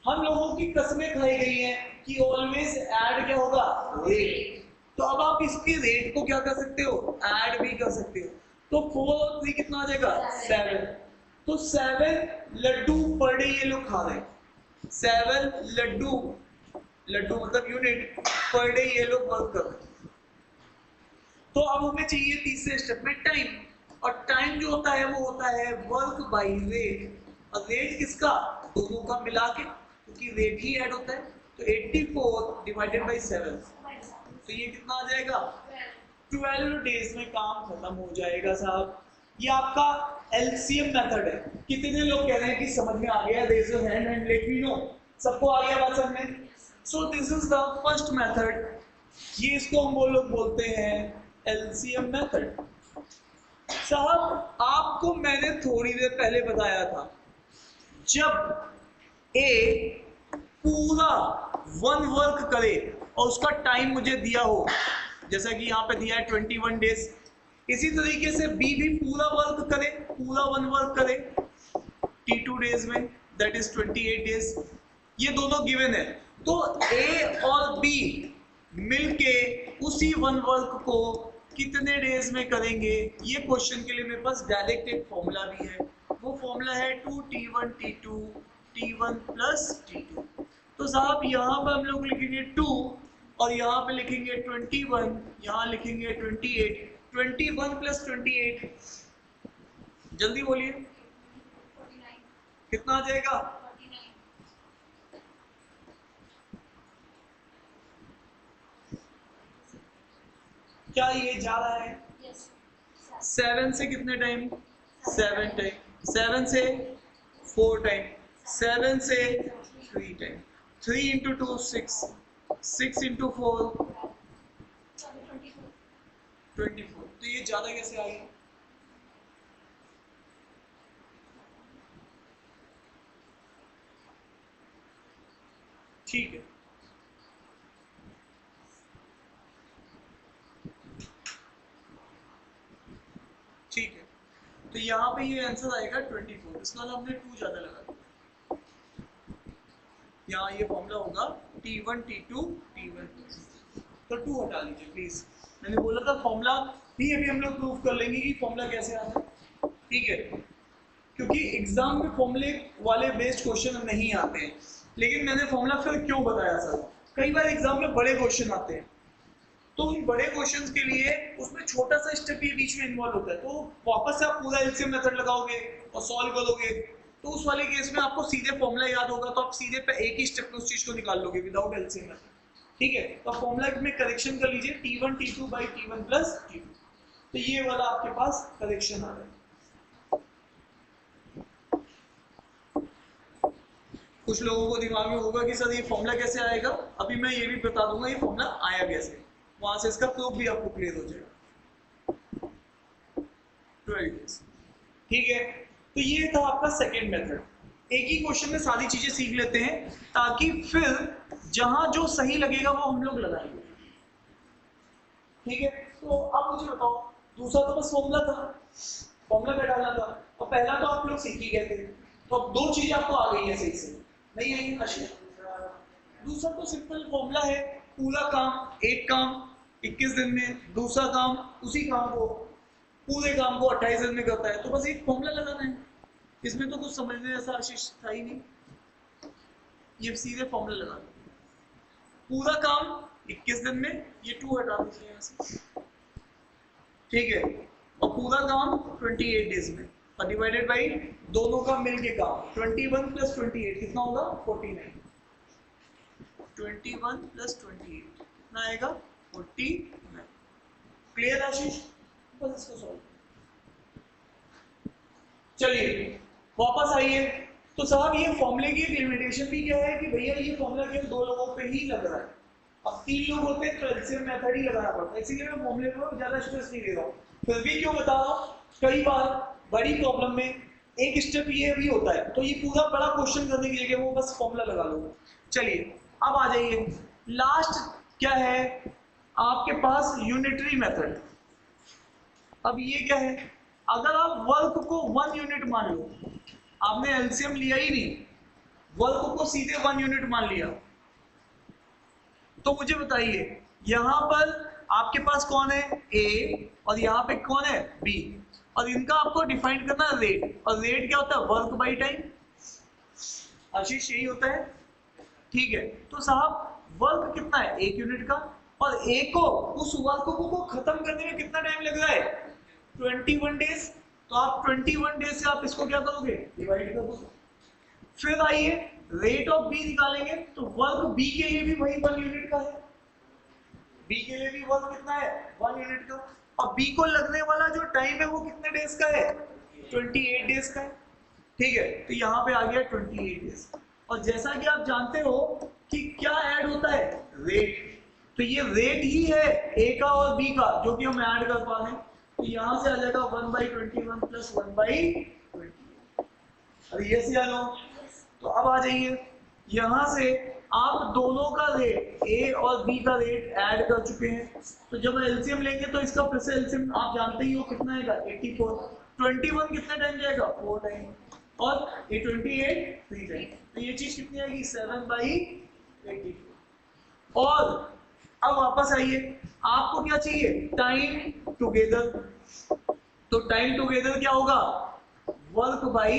हम लोगों की कसमें खाई गई हैं कि ऑलवेज ऐड क्या होगा? रेट। तो अब आप इसके रेट को क्या कर सकते हो? ऐड भी कर सकते हो। तो 4 और 3 कितना आ जाएगा? 7। तो 7 लड्डू पर डे ये लोग खा रहे हैं। 7 लड्डू, लड्डू मतलब यूनिट, पर डे ये लोग वर्क कर रहे हैं। तो अब हमें चाहिए तीसरे स्टेप में टाइम, और टाइम जो होता है वो होता है वर्क बाय रेट। और रेट किसका? दोनों का मिला के, क्योंकि रेट ही ऐड होता है। तो 84 डिवाइडेड बाय 7, तो ये कितना आ जाएगा? 12 डेज में काम खत्म हो जाएगा साहब। ये आपका एलसीएम मेथड है। कितने लोग कह रहे हैं कि समझ में आ गया? Raise your hand and let me know. सबको आ गया बात समझ में? So this is the first method. ये इसको हम लोग बोलते हैं एलसीएम मेथड। साहब आपको मैंने थोड़ी देर पहले बताया था, जब ए पूरा वन वर्क करे और उसका टाइम मुझे दिया हो, जैसा कि यहाँ पे दिया है 21 डेज, इसी तरीके से बी भी पूरा वर्क करे, पूरा वन वर्क करे T2 डेज में, दैट इज 28 डेज, ये दोनों गिवन है। तो ए और बी मिलके उसी वन वर्क को कितने डेज में करेंगे, ये क्वेश्चन के लिए मेरे पास डायरेक्ट एक फॉर्मूला भी है, वो फॉर्मूला है 2T1 T2 T1 plus T2। तो साहब यहाँ पर हम लोग लिखेंगे 2 और यहाँ पे लिखेंगे 21, यहाँ लिखेंगे 28, 21 प्लस 28, जल्दी बोलिए कितना आ जाएगा? 49। क्या ये जा रहा है? 7 से कितने टाइम? 7 टाइम, 7 से 4 टाइम, 7 से 3 टाइम, 3 इंटू 2 6, 6 इंटू 4 24। तो ये ज्यादा कैसे आ गया? ठीक है, ठीक है, तो यहाँ पे ये आंसर आएगा 24, इसका मतलब हमने 2 ज्यादा लगा दिया। यहाँ ये फॉर्मूला होगा T1 T2 T1, तो 2 हटा लीजिए प्लीज। मैंने बोला था फॉर्मूला भी अभी हम लोग प्रूव कर लेंगे कि फॉर्मूला कैसे आता है, ठीक है, क्योंकि एग्जाम में फॉर्मूले वाले बेस्ड क्वेश्चन नहीं आते हैं। लेकिन मैंने फॉर्मूला फिर क्यों बताया सर, कई बार एग्जाम में बड़े क्वेश्चन आते हैं, तो उन बड़े क्वेश्चंस के लिए उसमें छोटा सा स्टेप भी बीच में इन्वॉल्व होता है, तो वापस से आप पूरा एलसीएम मेथड लगाओगे और सॉल्व करोगे, तो उस वाले केस में आपको सीधे फॉर्मूला याद होगा, तो आप सीधे पे एक ही स्टेप में उस चीज को निकाल लोगे विदाउट एलसीएम मेथड, ठीक है। तो फॉर्मूला में करेक्शन कर लीजिए T1 T2 by T1 plus T2, तो ये वाला आपके पास करेक्शन आ रहा है। कुछ लोगों को दिमाग में होगा कि सर ये फॉर्मूला कैसे आएगा, अभी मैं ये भी बता दूंगा ये फॉर्मूला आया कैसे, वहां से इसका प्रूफ भी आपको क्लियर हो जाएगा। 12 डेज, ठीक है। तो ये था आपका सेकेंड मेथड, एक ही क्वेश्चन में सारी चीजें सीख लेते हैं ताकि फिर जहां जो सही लगेगा वो हम लोग लगाएंगे, ठीक है। तो अब मुझे बताओ, दूसरा तो बस फॉर्मूला था, फॉर्मूला पे डालना था, और पहला तो आप लोग सीख ही गए थे, तो अब 2 चीजें आपको आ गई है सही से, नहीं आई? अच्छा, दूसरा तो सिंपल फॉर्मूला है, पूरा काम एक काम 21 दिन में, दूसरा काम उसी काम को पूरे काम को 28 दिन में करता है, तो बस एक फॉर्मूला लगाना है, इसमें तो कुछ समझने जैसा आशीष था ही नहीं, ये सीधे फॉर्मूला लगा दो, पूरा काम 21 दिन में, ये 2 हटा दीजिए यहाँ से, ठीक है, और पूरा काम 28 डेज में, और डिवाइडेड बाई दोनों का मिलके काम 21 प्लस 28 कितना होगा? 49, 21 प्लस 28 कितना आएगा? 49। क्लियर आशीष? बस इसको सॉल्व, चलिए वापस आइए। तो साहब ये फॉर्मूले की एक लिमिटेशन भी क्या है कि भैया ये फॉर्मूला केवल 2 लोगों पे ही लग रहा है, अब 3 लोग होते हैं तो एलसीएम मेथड ही लगाना पड़ता है, इसीलिए मैं फॉर्मूले पर ज्यादा स्ट्रेस नहीं दे रहा हूँ। फिर भी क्यों बता रहा हूँ, कई बार बड़ी प्रॉब्लम में एक स्टेप ये भी होता है, तो ये पूरा बड़ा क्वेश्चन करने की जगह वो बस फॉर्मूला लगा लो। चलिए अब आ जाइए, लास्ट क्या है आपके पास? Unitary method. अब ये क्या है, अगर आप वर्क को 1 यूनिट मान लो, आपने एलसीएम लिया ही नहीं, वर्क को सीधे 1 यूनिट मान लिया, तो मुझे बताइए यहां पर आपके पास कौन है? ए, और यहाँ पे कौन है? बी, और इनका आपको डिफाइन करना है रेट, और रेट क्या होता है? वर्क बाई टाइम, आशीष यही होता है, ठीक है। तो साहब वर्क कितना है? 1 यूनिट का, और ए को उस वर्क को खत्म करने में कितना टाइम लग रहा है? 21 डेज, तो आप 21 डेज से आप इसको क्या करोगे? डिवाइड कर दोगे। फिर आइए रेट ऑफ बी निकालेंगे, तो वर्क बी के लिए भी वही 1 यूनिट का है, बी के लिए भी वर्क कितना है? 1 यूनिट का, और बी को लगने वाला जो टाइम है वो कितने डेज का है? 28 डेज का है, ठीक है। तो यहाँ पे आ गया 28 डेज, और जैसा कि आप जानते हो कि क्या ऐड होता है? रेट, तो ये रेट ही है ए का और बी का जो कि हम ऐड कर पा रहे हैं, तो यहाँ से आ जाएगा 1/21 प्लस 1/20। अरे ये से लो, तो अब आ जाइए यहाँ से आप दोनों का रेट ए और बी का रेट ऐड कर चुके हैं, तो जब एलसीएम लेंगे तो इसका फिर से एलसीएम आप जानते ही हो कितना आएगा 84। 21 कितने टाइम जाएगा 4 टाइम, और ये 28 3 टाइम, तो ये चीज कितनी आएगी 7/84। और अब वापस आइए, आपको क्या चाहिए टाइम टुगेदर, तो टाइम टुगेदर क्या होगा वर्क बाई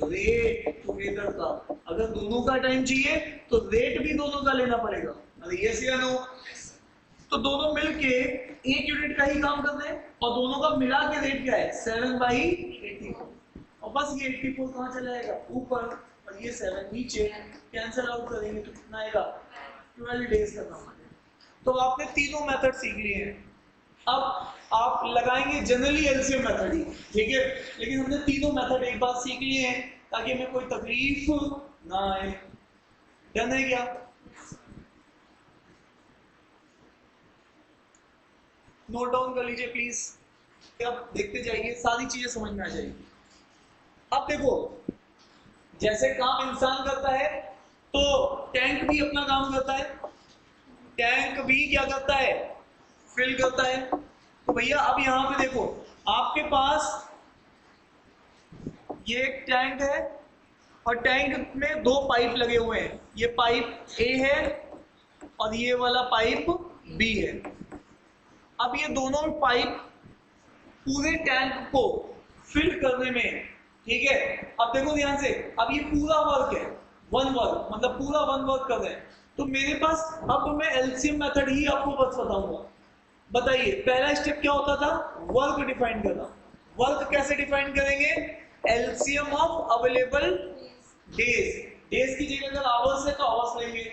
रेट टुगेदर का। अगर दोनों का टाइम चाहिए तो रेट भी दोनों का लेना पड़ेगा, अरे यस या नो। तो दोनों मिलके एक यूनिट का ही काम कर रहे हैं और दोनों का मिला के रेट क्या है 7/84, और बस ये 84 कहाँ चला जाएगा ऊपर और ये 7 नीचे, कैंसिल आउट करेंगे तो कितना आएगा 12 डेज का काम आएगा। तो आपने तीनों मेथड सीख लिए हैं, अब आप लगाएंगे जनरली एलसीएम मेथड ही, ठीक है, लेकिन हमने तीनों मेथड एक बार सीख लिए हैं ताकि हमें कोई तकलीफ ना आए। डन है क्या? नोट डाउन कर लीजिए प्लीज, अब देखते जाइए सारी चीजें समझ में आ जाएगी। अब देखो जैसे काम इंसान करता है तो टैंक भी अपना काम करता है, टैंक भी क्या करता है फिल करता है। तो भैया अब यहां पे देखो आपके पास ये एक टैंक है और टैंक में दो पाइप लगे हुए हैं, ये पाइप ए है और ये वाला पाइप बी है। अब ये दोनों पाइप पूरे टैंक को फिल करने में, ठीक है, अब देखो ध्यान से, अब ये पूरा वर्क है, वन वर्क मतलब पूरा वन वर्क कर रहे हैं। तो मेरे पास अब मैं एलसीएम मेथड ही आपको बस बताऊंगा। बताइए पहला स्टेप क्या होता था वर्क डिफाइन करना। वर्क कैसे डिफाइन करेंगे LCM of available days, days की जगह अगर आवर्स है तो आवर्स लेंगे,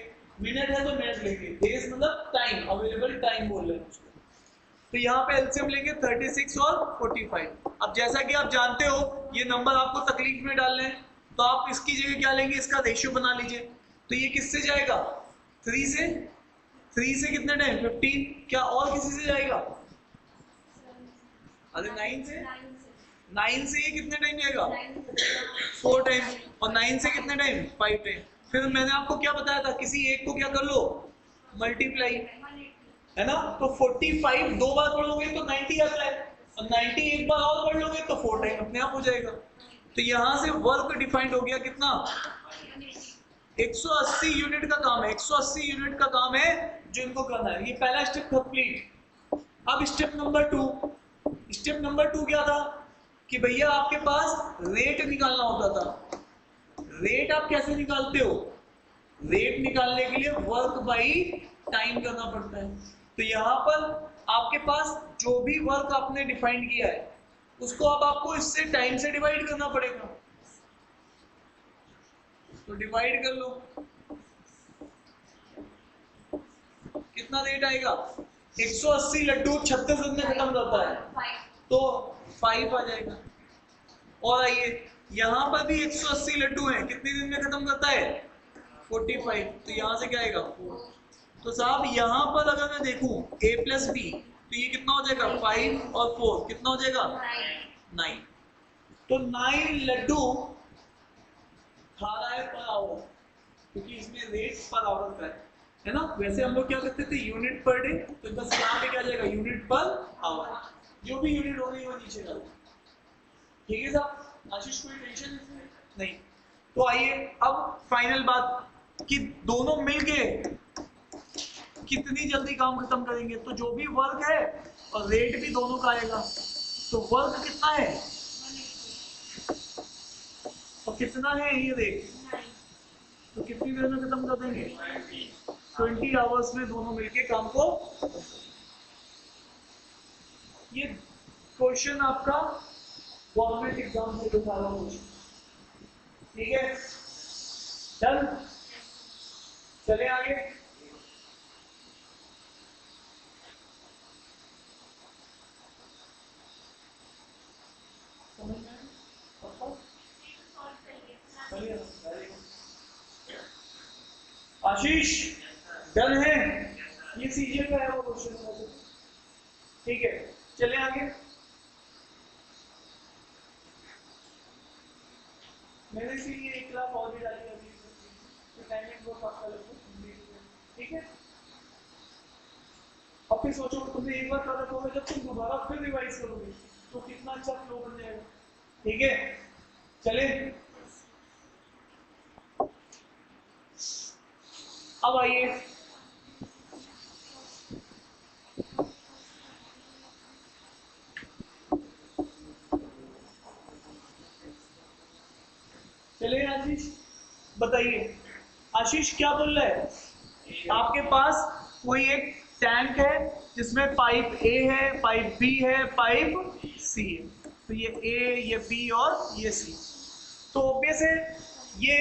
मिनट है तो मिनट लेंगे, डेज मतलब टाइम, अवेलेबल टाइम बोल रहे हैं उसको। तो यहाँ पे एलसीएम लेंगे 36 और 45। अब जैसा कि आप जानते हो ये नंबर आपको तकलीफ में डालने हैं, तो आप इसकी जगह क्या लेंगे इसका रेशियो बना लीजिए। तो ये किससे जाएगा 3 से, 3 से कितने टाइम 15, क्या और किसी से जाएगा अरे 9 से, 9 से ये कितने टाइम जाएगा 4 टाइम, और 9 से कितने टाइम 5 टाइम। फिर मैंने आपको क्या बताया था किसी एक को क्या कर लो मल्टीप्लाई, है ना, तो 45 दो बार पढ़ोगे तो 90 आता है, और 90 एक बार और पढ़ लोगे तो 4 टाइम अपने आप हो जाएगा। तो यहां से वर्क डिफाइंड हो गया कितना 180 यूनिट का काम है, 180 यूनिट का काम है जो इनको करना है। ये पहला स्टेप कंप्लीट। अब स्टेप नंबर 2, स्टेप नंबर 2 क्या था कि भैया आपके पास रेट निकालना होता था। रेट आप कैसे निकालते हो, रेट निकालने के लिए वर्क बाई टाइम करना पड़ता है। तो यहाँ पर आपके पास जो भी वर्क आपने डिफाइन किया है उसको अब आपको इससे टाइम से डिवाइड करना पड़ेगा, तो डिवाइड कर लो, कितना रेट आएगा 180 लड्डू 36 दिन में खत्म करता है तो 5 आ जाएगा। और आइए यहाँ पर भी 180 लड्डू हैं, कितने दिन में खत्म करता है 45, तो यहाँ से क्या आएगा 4। तो साहब यहाँ पर अगर मैं देखूं a प्लस बी तो ये कितना हो जाएगा 5 और 4 कितना हो जाएगा 9। तो 9 लड्डू खा रहा है पर आवर, क्योंकि इसमें रेट पर आवर का है ना। वैसे हम लोग क्या करते थे यूनिट पर डे, तो बस यहाँ पे क्या जाएगा यूनिट पर आवर, जो भी यूनिट हो गई वो नीचे डाल, ठीक है साहब। आशीष कोई टेंशन नहीं। तो आइए अब फाइनल बात कि दोनों मिलके कितनी जल्दी काम खत्म करेंगे। तो जो भी वर्क है और रेट भी दोनों का आएगा, तो वर्क कितना है और कितना है ये रेट, तो कितनी देर में खत्म कर देंगे 20 आवर्स में दोनों मिलके काम को। ये क्वेश्चन आपका गवर्नमेंट एग्जाम से बता रहा हूँ, ठीक है डन। चले आगे, आशीष डन है, ये सीजीएल का है वो क्वेश्चन, ठीक है चले आगे। मैंने इसीलिए एक क्लास और भी डाली अभी, तो टाइमिंग बहुत आपका लगता है। फिर सोचो तुमने एक बार कर रखा होगा, जब तुम दोबारा फिर रिवाइज करोगे तो कितना अच्छा फ्लो बन जाएगा। ठीक है, चले अब आइए चले आशीष बताइए, आशीष क्या बोल रहा है? आपके पास कोई एक टैंक है जिसमें पाइप ए है, पाइप बी है, पाइप सी है, तो ये ए, ये बी और ये सी। तो ऑब्वियस है ये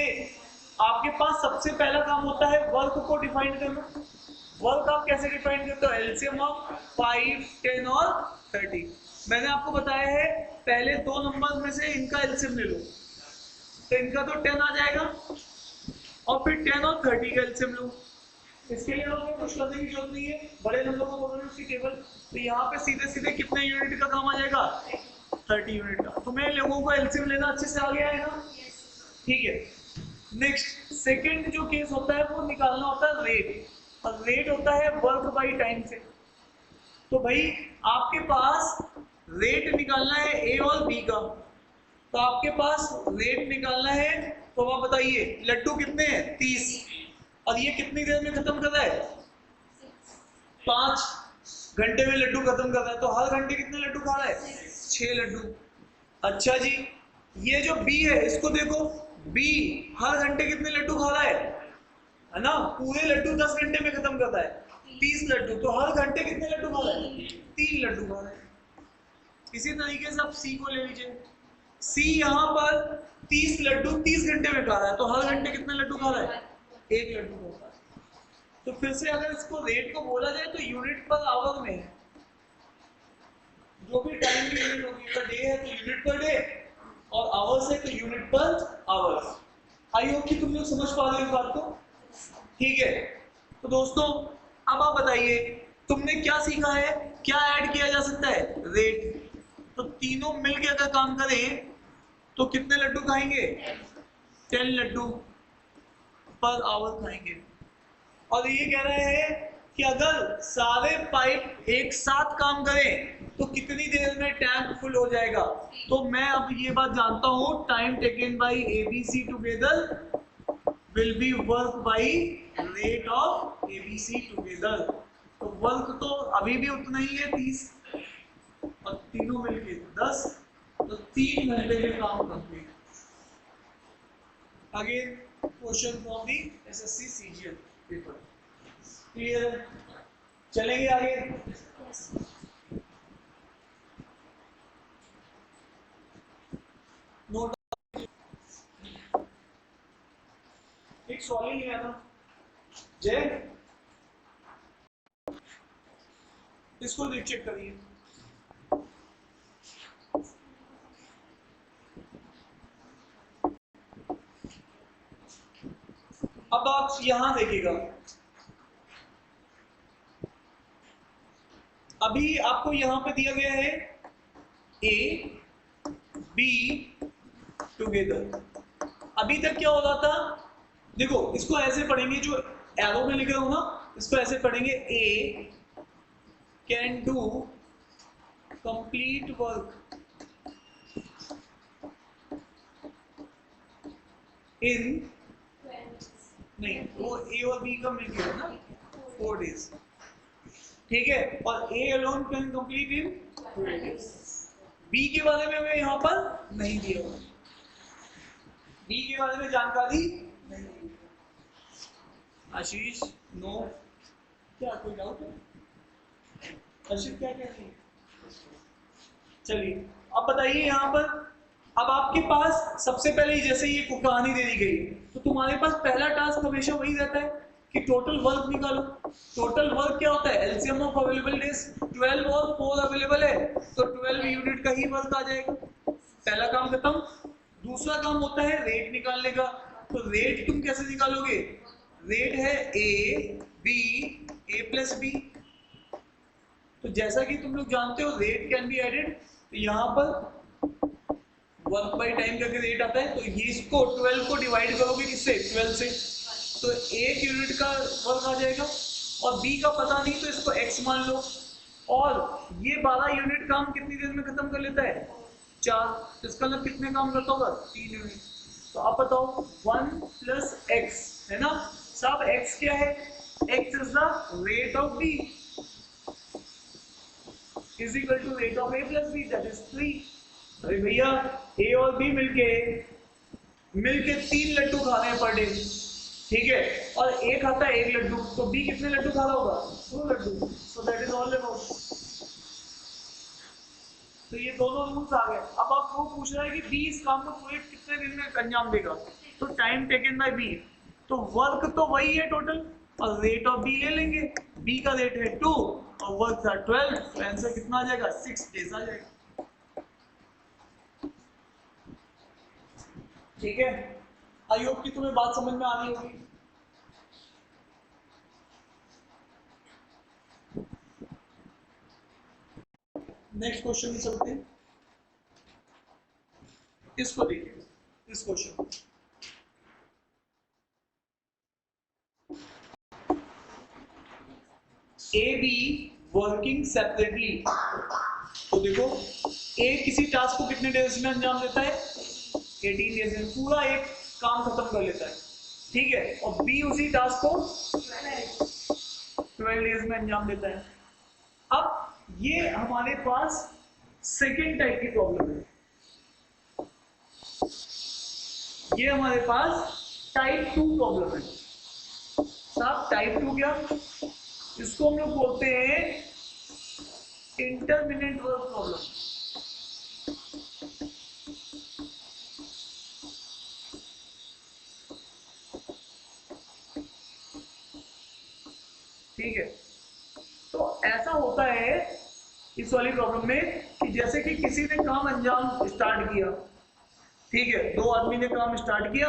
आपके पास सबसे पहला काम होता है वर्क को डिफाइन करना। वर्क आप कैसे डिफाइन करते हो? एलसीएम ऑफ 5, 10 और 30। मैंने आपको बताया है पहले दो नंबर में से इनका एलसीएम ले लो, तो इनका तो 10 आ जाएगा और फिर 10 और 30 का एलसीएम लो। इसके लिए आपको कुछ करने की जरूरत नहीं है, बड़े नंबर को बोलोगे उसकी टेबल, तो यहाँ पे सीधे सीधे कितने यूनिट का काम आ जाएगा? 30 यूनिट का। तुम्हें लोगों को एलसीएम लेना अच्छे से आ गया है ना? ठीक है, नेक्स्ट सेकंड जो केस होता है वो निकालना होता है रेट, और रेट होता है वर्क बाई टाइम से। तो भाई आपके पास रेट निकालना है ए और बी का, तो आपके पास रेट निकालना है, तो आप बताइए लड्डू कितने हैं? 30, और ये कितनी देर में खत्म कर रहा है? 5 घंटे में लड्डू खत्म कर रहा है, तो हर घंटे कितने लड्डू खा रहा है? 6 लड्डू। अच्छा जी, ये जो बी है इसको देखो, बी हर घंटे कितने लड्डू खा रहा है ना? पूरे लड्डू 10 घंटे में खत्म करता है, 30 लड्डू, तो हर घंटे कितने लड्डू खा रहा है? 3 लड्डू खा रहा है। इसी तरीके से आप सी को ले लीजिए, सी यहाँ पर 30 लड्डू 30 घंटे में खा रहा है, तो हर घंटे कितने लड्डू खा रहा है? 1 लड्डू खा रहा है। तो फिर से अगर इसको रेट को बोला जाए तो यूनिट पर आवर में है, जो भी टाइम की यूनिट होगी, अगर डे है तो यूनिट पर डे, और आवर्स है तो यूनिट पर आवर्स। आई होप कि तुम लोग समझ पा रहे हो इस बात को। ठीक है, तो दोस्तों अब आप बताइए तुमने क्या सीखा है, क्या ऐड किया जा सकता है? रेट। तो तीनों मिलके अगर काम करें तो कितने लड्डू खाएंगे? 10 लड्डू पर आवर खाएंगे। और ये कह रहे हैं कि अगर सारे पाइप एक साथ काम करें तो कितनी देर में टैंक फुल हो जाएगा? तो मैं अब ये बात जानता हूं, time taken by ABC together will be work by rate of ABC together. तो वर्क तो अभी भी उतना ही है 30, और तीनों मिलके 10, तो 3 घंटे में काम complete. Again question from the SSC CGL paper. Clear है? चलेंगे आगे। नोट एक सवाल ही है ना जय, इसको चेक करिए। अब आप यहां देखिएगा, अभी आपको यहां पे दिया गया है ए बी टुगेदर। अभी तक क्या हो रहा था? देखो इसको ऐसे पढ़ेंगे, जो एरो में लिख रहा हूं ना, इसको ऐसे पढ़ेंगे, A can do complete work in, नहीं वो ए और बी का मिलकर है ना, 4 डेज। ठीक है, और A alone can complete in 2 days. B के बारे में हमें यहाँ पर नहीं दिया हुआ, बी के बारे में जानकारी नहीं दी। आशीष नो, क्या कोई डाउट है? आशीष क्या कह रही है? चलिए अब बताइए यहाँ पर, अब आपके पास सबसे पहले जैसे ये कहानी दे दी गई, तो तुम्हारे पास पहला टास्क हमेशा वही रहता है कि टोटल वर्क निकालो। टोटल वर्क क्या होता है? एलसीएम ऑफ अवेलेबल डेज, 12 और 4 अवेलेबल है, तो 12 यूनिट का ही वर्क आ जाएगा। पहला काम खत्म। दूसरा काम होता है रेट निकालने का। तो रेट तुम कैसे निकालोगे? रेट है A B, A plus B. तो जैसा कि तुम लोग जानते हो रेट कैन बी एडेड, तो यहाँ पर वर्क बाई टाइम करके रेट आता है, तो ये इसको 12 को डिवाइड करोगे किससे? 12 से, तो 1 यूनिट का वर्क आ जाएगा, और बी का पता नहीं तो इसको एक्स मान लो, और ये 12 यूनिट काम कितनी देर में खत्म कर लेता है? 4। तो इसका मतलब कितने काम करता होगा? 3 यूनिट। तो आप बताओ 1 प्लस एक्स है ना साहब, एक्स क्या है? X is the rate of B is equal to rate of A plus B, that is 3। अरे भैया ए और बी मिलके 3 लड्डू खा रहे हैं पर डे, ठीक है, और ए खाता है 1 लड्डू, तो बी कितने लड्डू खा रहा होगा? 2 लड्डू। So that is all about. तो ये दोनों रूल्स आ गए। अब आप वो पूछ रहा है कि बी इस काम को पूरे कितने दिन में अंजाम देगा, तो टाइम टेकन बाय बी, तो वर्क तो वही है टोटल, और रेट ऑफ बी ले लेंगे। बी का रेट है 2 और वर्क था 12, तो आंसर कितना आ जाएगा? 6 डेज आ जाएगा। ठीक है, आई होप कि तुम्हें बात समझ में आ रही होगी। नेक्स्ट क्वेश्चन में चलते हैं। इसको देखिए, इस question A be working separately, तो देखो ए किसी टास्क को कितने डेज में अंजाम देता है? 18 डेज में पूरा एक काम खत्म कर लेता है, ठीक है, और बी उसी टास्क को 12 डेज में अंजाम देता है। अब ये हमारे पास सेकेंड टाइप की प्रॉब्लम है, ये हमारे पास टाइप 2 प्रॉब्लम है साहब। टाइप 2 क्या? इसको हम लोग बोलते हैं इंटरमिनेंट वर्क प्रॉब्लम। ठीक है, तो ऐसा होता है इस वाली प्रॉब्लम में कि जैसे कि किसी ने काम अंजाम स्टार्ट किया, ठीक है, 2 आदमी ने काम स्टार्ट किया,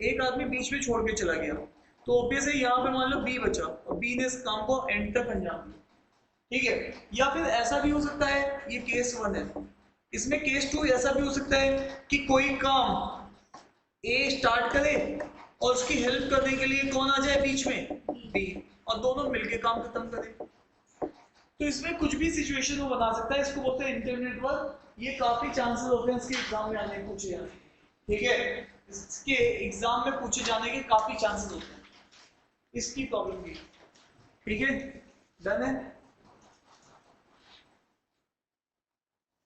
एक आदमी बीच में छोड़ के चला गया, तो ऑब्वियस है यहाँ पे मान लो बी बचा और बी ने इस काम को एंड तक अंजाम दिया, ठीक है। या फिर ऐसा भी हो सकता है, ये केस 1 है, इसमें केस 2 ऐसा भी हो सकता है कि कोई काम ए स्टार्ट करे और उसकी हेल्प करने के लिए कौन आ जाए बीच में? बी, और दोनों मिलके काम खत्म करें। तो इसमें कुछ भी सिचुएशन वो बना सकता है, इसको बोलते हैं इंटरमिनेट वर्क। ये काफी चांसेस होते हैं इसके एग्जाम में आने पूछे जाने, ठीक है, इसके एग्जाम में पूछे जाने के काफी चांसेस होते हैं इसकी प्रॉब्लम की, ठीक है। डन है।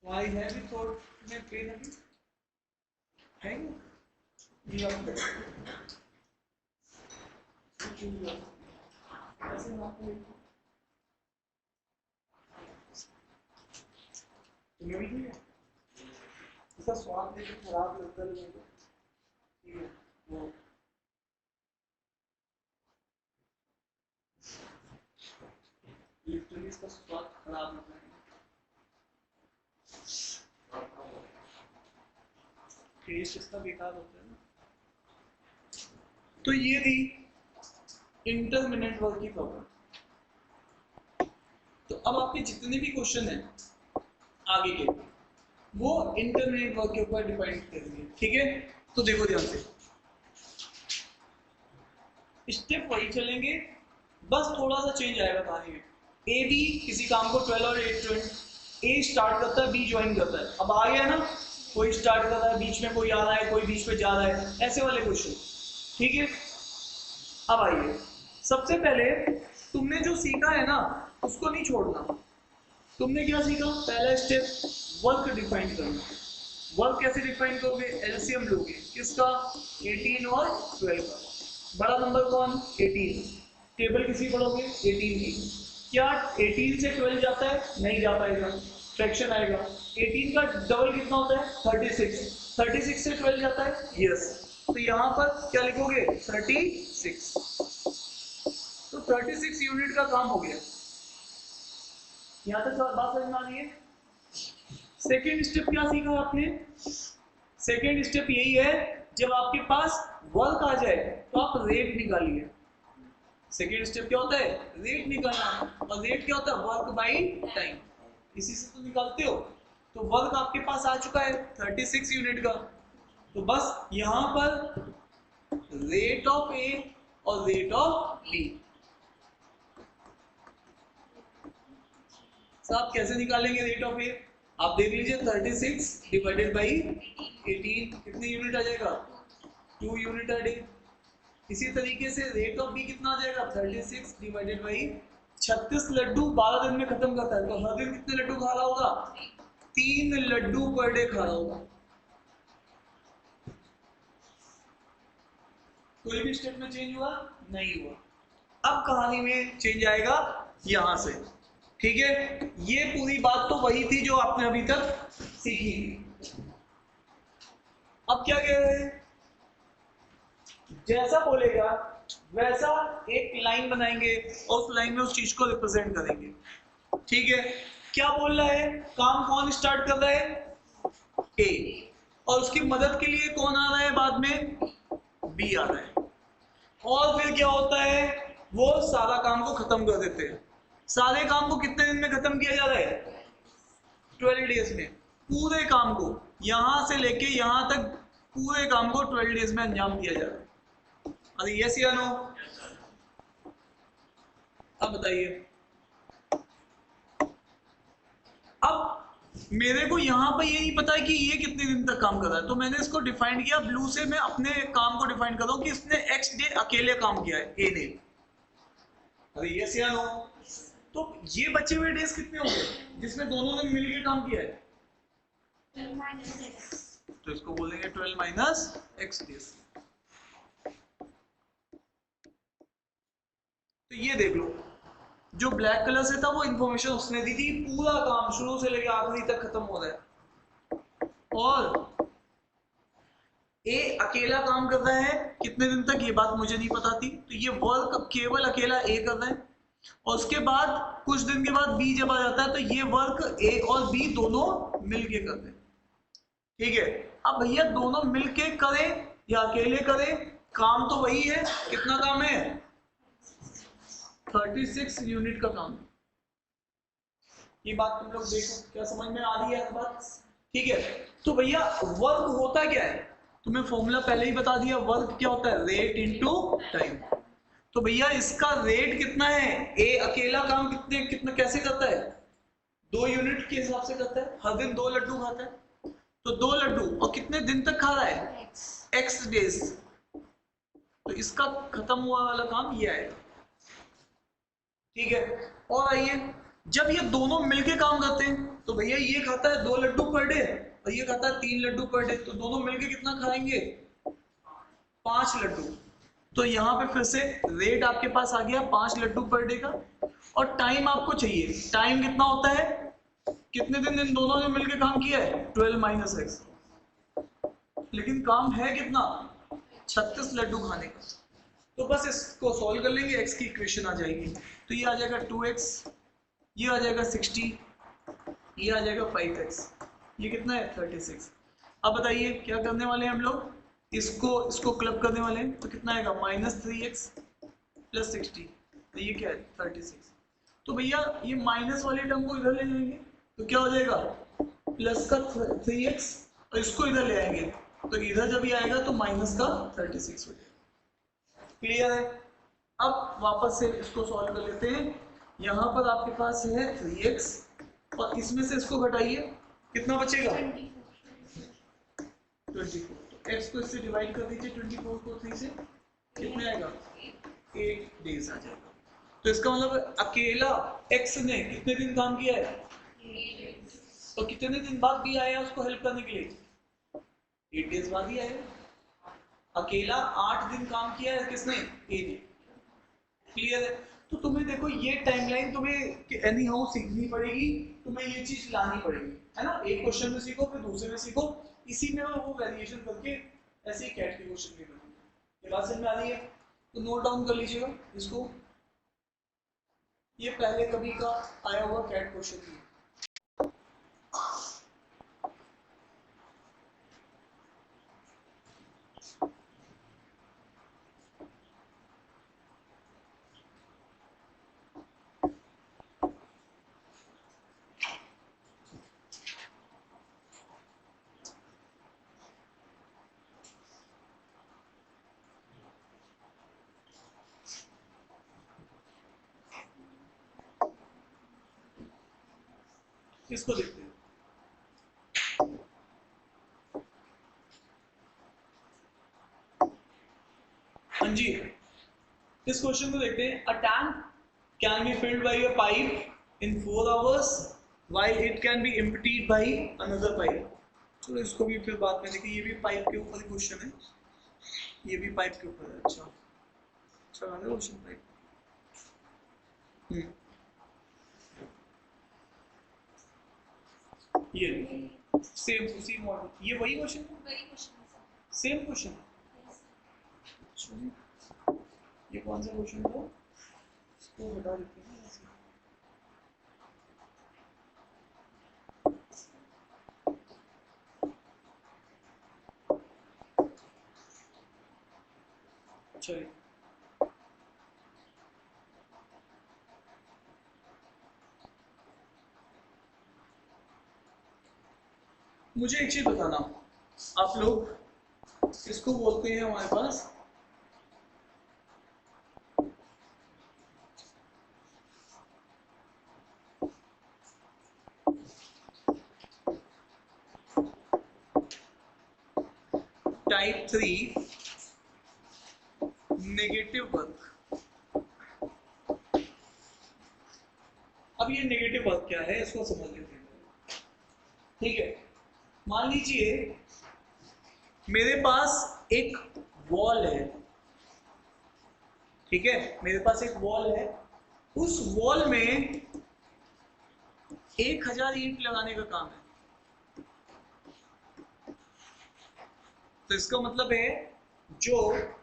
Why have you thought में पेन अभी है ये आप ऐसे ना तुम्हें भी नहीं है, इसका स्वाद लेकिन खराब लगता है मुझे, ठीक है, वो लिटरली इसका स्वाद खराब लगता है, टेस्ट इसका बेकार होता है ना। तो ये थी इंटरमिनेंट वर्क की प्रॉब्लम। तो अब आपके जितने भी क्वेश्चन हैं आगे के, वो इंटरमिनेंट वर्क के ऊपर डिपेंड करेंगे, ठीक है। तो देखो ध्यान से, स्टेप वही चलेंगे, बस थोड़ा सा चेंज आएगा कहानी में। ए बी किसी काम को 12 और 8 ए स्टार्ट करता है, बी ज्वाइन करता है। अब आ गया ना, कोई स्टार्ट कर रहा है, बीच में कोई आ रहा है, कोई बीच में जा रहा है, ऐसे वाले क्वेश्चन, ठीक है। अब आइए, सबसे पहले तुमने जो सीखा है ना उसको नहीं छोड़ना। तुमने क्या सीखा? पहला स्टेप वर्क डिफाइन करना। वर्क कैसे डिफाइन करोगे? एलसीएम लोगे, किसका? 18 और 12 का। बड़ा नंबर कौन? 18। टेबल किसी पढ़ोगे? 18 की। क्या 18 से 12 जाता है? नहीं जा पाएगा, फ्रैक्शन आएगा। 18 का डबल कितना होता है? 36। 36 से 12 जाता है? यस। तो यहाँ पर क्या लिखोगे? 36। तो 36 यूनिट का काम हो गया। यहाँ तक बात समझ में आ रही है? सेकेंड स्टेप क्या सीखा आपने? सेकेंड स्टेप यही है, जब आपके पास वर्क आ जाए तो आप रेट निकालिए। सेकेंड स्टेप क्या होता है? रेट निकालना। और रेट क्या होता है? Work by time. इसी से तो निकालते हो। तो वर्क आपके पास आ चुका है 36 यूनिट का, तो बस यहां पर रेट ऑफ ए और रेट ऑफ बी, तो आप कैसे निकालेंगे रेट ऑफ ए? आप देख लीजिए 36 डिवाइडेड बाई 18 कितनी यूनिट आ जाएगा? 2 यूनिट आ डे। इसी तरीके से रेट ऑफ बी कितना आ जाएगा? 36 डिवाइडेड बाई 36 लड्डू 12 दिन में खत्म करता है, तो हर दिन कितने लड्डू खा रहा होगा? 3 लड्डू पर डे खा रहा होगा। कोई भी स्टेप में चेंज हुआ? नहीं हुआ। अब कहानी में चेंज आएगा यहां से, ठीक है? ये पूरी बात तो वही थी जो आपने अभी तक सीखी थी। अब क्या कह रहे हैं? जैसा बोलेगा वैसा एक लाइन बनाएंगे और उस लाइन में उस चीज को रिप्रेजेंट करेंगे, ठीक है? क्या बोल रहा है? काम कौन स्टार्ट कर रहा है? ए, और उसकी मदद के लिए कौन आ रहा है बाद में? बी आ रहा है। और फिर क्या होता है? वो सारा काम को खत्म कर देते हैं। सारे काम को कितने दिन में खत्म किया जा रहा है? 12 डेज में। पूरे काम को यहां से लेके यहां तक पूरे काम को 12 डेज में अंजाम दिया जा रहा है। अरे यस या नो? अब बताइए। अब मेरे को यहाँ पर ये नहीं पता है कि ये कितने दिन तक काम कर रहा है, तो मैंने इसको डिफाइन किया ब्लू से। मैं अपने काम को डिफाइन कर रहा हूँ कि इसने एक्स डे अकेले काम किया है, ए ने। अरे यस या नो? तो ये बचे हुए डेज कितने हो गए जिसमें दोनों ने मिलकर काम किया है? तो इसको बोलेंगे 12 माइनस एक्स डेज। तो ये देख लो, जो ब्लैक कलर से था वो इंफॉर्मेशन उसने दी थी, पूरा काम शुरू से लेकर आखिरी तक खत्म हो रहा है। और ए अकेला काम कर रहा है कितने दिन तक, ये बात मुझे नहीं पता थी, तो ये वर्क केवल अकेला ए कर रहा है। और उसके बाद कुछ दिन के बाद बी जब आ जाता है तो ये वर्क ए और बी दोनों मिलके करते हैं, ठीक है? अब भैया दोनों मिलके करें या अकेले करें, काम तो वही है। कितना काम है? 36 यूनिट का काम। ये बात तुम लोग देखो, क्या समझ में आ रही है बात? ठीक है। तो भैया वर्क होता क्या है? तुम्हें फॉर्मूला पहले ही बता दिया। वर्क क्या होता है? Rate into time. तो भैया इसका रेट कितना है? ए अकेला काम कितने कितना कैसे करता है? 2 यूनिट के हिसाब से करता है। हर दिन 2 लड्डू खाता है, तो 2 लड्डू और कितने दिन तक खा रहा है? X days. तो इसका खत्म हुआ वाला काम ये आएगा, ठीक है? और आइए, जब ये दोनों मिलके काम करते हैं तो भैया ये खाता है 2 लड्डू पर डे और ये खाता है 3 लड्डू पर डे, तो दोनों मिलके कितना खाएंगे? 5 लड्डू। तो यहाँ पे फिर से रेट आपके पास आ गया 5 लड्डू पर डे का। और टाइम आपको चाहिए, टाइम कितना होता है? कितने दिन इन दोनों ने मिलके काम किया है? 12 माइनस एक्स। लेकिन काम है कितना? 36 लड्डू खाने का। तो बस इसको सॉल्व कर लेंगे, एक्स की इक्वेशन आ जाएगी। तो ये आ जाएगा 2x, ये आ जाएगा 60, ये आ जाएगा 5x, ये कितना है? 36। अब बताइए क्या करने वाले हैं हम लोग? इसको क्लब करने वाले हैं, तो कितना आएगा? -3x प्लस 60, तो ये क्या है? 36। तो भैया ये माइनस वाले टर्म को इधर ले जाएंगे तो क्या हो जाएगा? प्लस का 3x, और इसको इधर ले आएंगे तो इधर जब ये आएगा तो माइनस का 36 हो जाएगा। क्लियर है? अब वापस से इसको सॉल्व कर लेते हैं। यहाँ पर आपके पास है 3x और इसमें से इसको घटाइए, कितना बचेगा? 24। तो x को इससे डिवाइड कर दीजिए, 24 को 3 से, कितने आएगा? 8 डेज आ जाएगा। तो इसका मतलब अकेला x ने कितने दिन काम किया है? तो कितने दिन बाद भी आया उसको हेल्प करने के लिए? 8 डेज बाद ही आया। अकेला 8 दिन काम किया है किसने? ए ने। क्लियर है? तो तुम्हें देखो ये टाइमलाइन तुम्हें एनी हाउ सीखनी पड़ेगी, तुम्हें ये चीज लानी पड़ेगी, है ना? एक क्वेश्चन में सीखो फिर दूसरे में सीखो, इसी में वो वेरिएशन करके ऐसे ही कैट के क्वेश्चन भी करोगे। ये बात समझ में आ रही है? तो नोट डाउन कर लीजिएगा इसको, ये पहले कभी का आया हुआ कैट क्वेश्चन है। इसको देखते हैं। हाँ जी, इस क्वेश्चन को देखते हैं। A tank can be filled by a pipe in 4 hours while it can be emptied by another pipe. चलो इसको भी फिर बाद में देखिए, ये भी पाइप के ऊपर क्वेश्चन है, ये भी पाइप के ऊपर है। अच्छा अच्छा है क्वेश्चन पाइप। ये सेम उसी मॉडल, ये वही क्वेश्चन है, सेम क्वेश्चन। ये कौन सा क्वेश्चन था, इसको हटा देते हैं ऐसे। अच्छा मुझे एक चीज बताना, आप लोग इसको बोलते हैं हमारे पास टाइप 3 नेगेटिव वर्क। अब ये नेगेटिव वर्क क्या है इसको समझ लेते हैं। ठीक है, मान लीजिए मेरे पास एक वॉल है, ठीक है, मेरे पास एक वॉल है, उस वॉल में 1000 ईंट लगाने का काम है। तो इसका मतलब है जो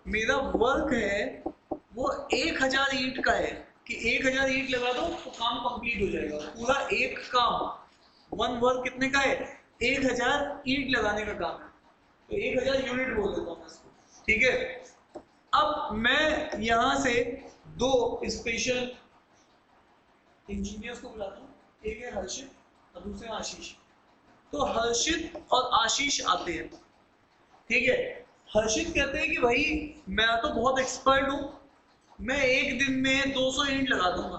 मेरा वर्क है वो 1000 ईंट का है, कि 1000 ईंट लगा दो तो काम कंप्लीट हो जाएगा। पूरा एक काम, वन वर्क कितने का है, 1000 ईंट लगाने का काम है, तो 1000 यूनिट बोल देता हूँ इसको। ठीक है, अब मैं यहां से दो स्पेशल इंजीनियर्स को बुलाता हूँ, एक है हर्षित और दूसरे आशीष। तो हर्षित और आशीष आते हैं, ठीक है। हर्षित कहते हैं कि भाई मैं तो बहुत एक्सपर्ट हूं, मैं एक दिन में 200 ईंट लगा दूंगा,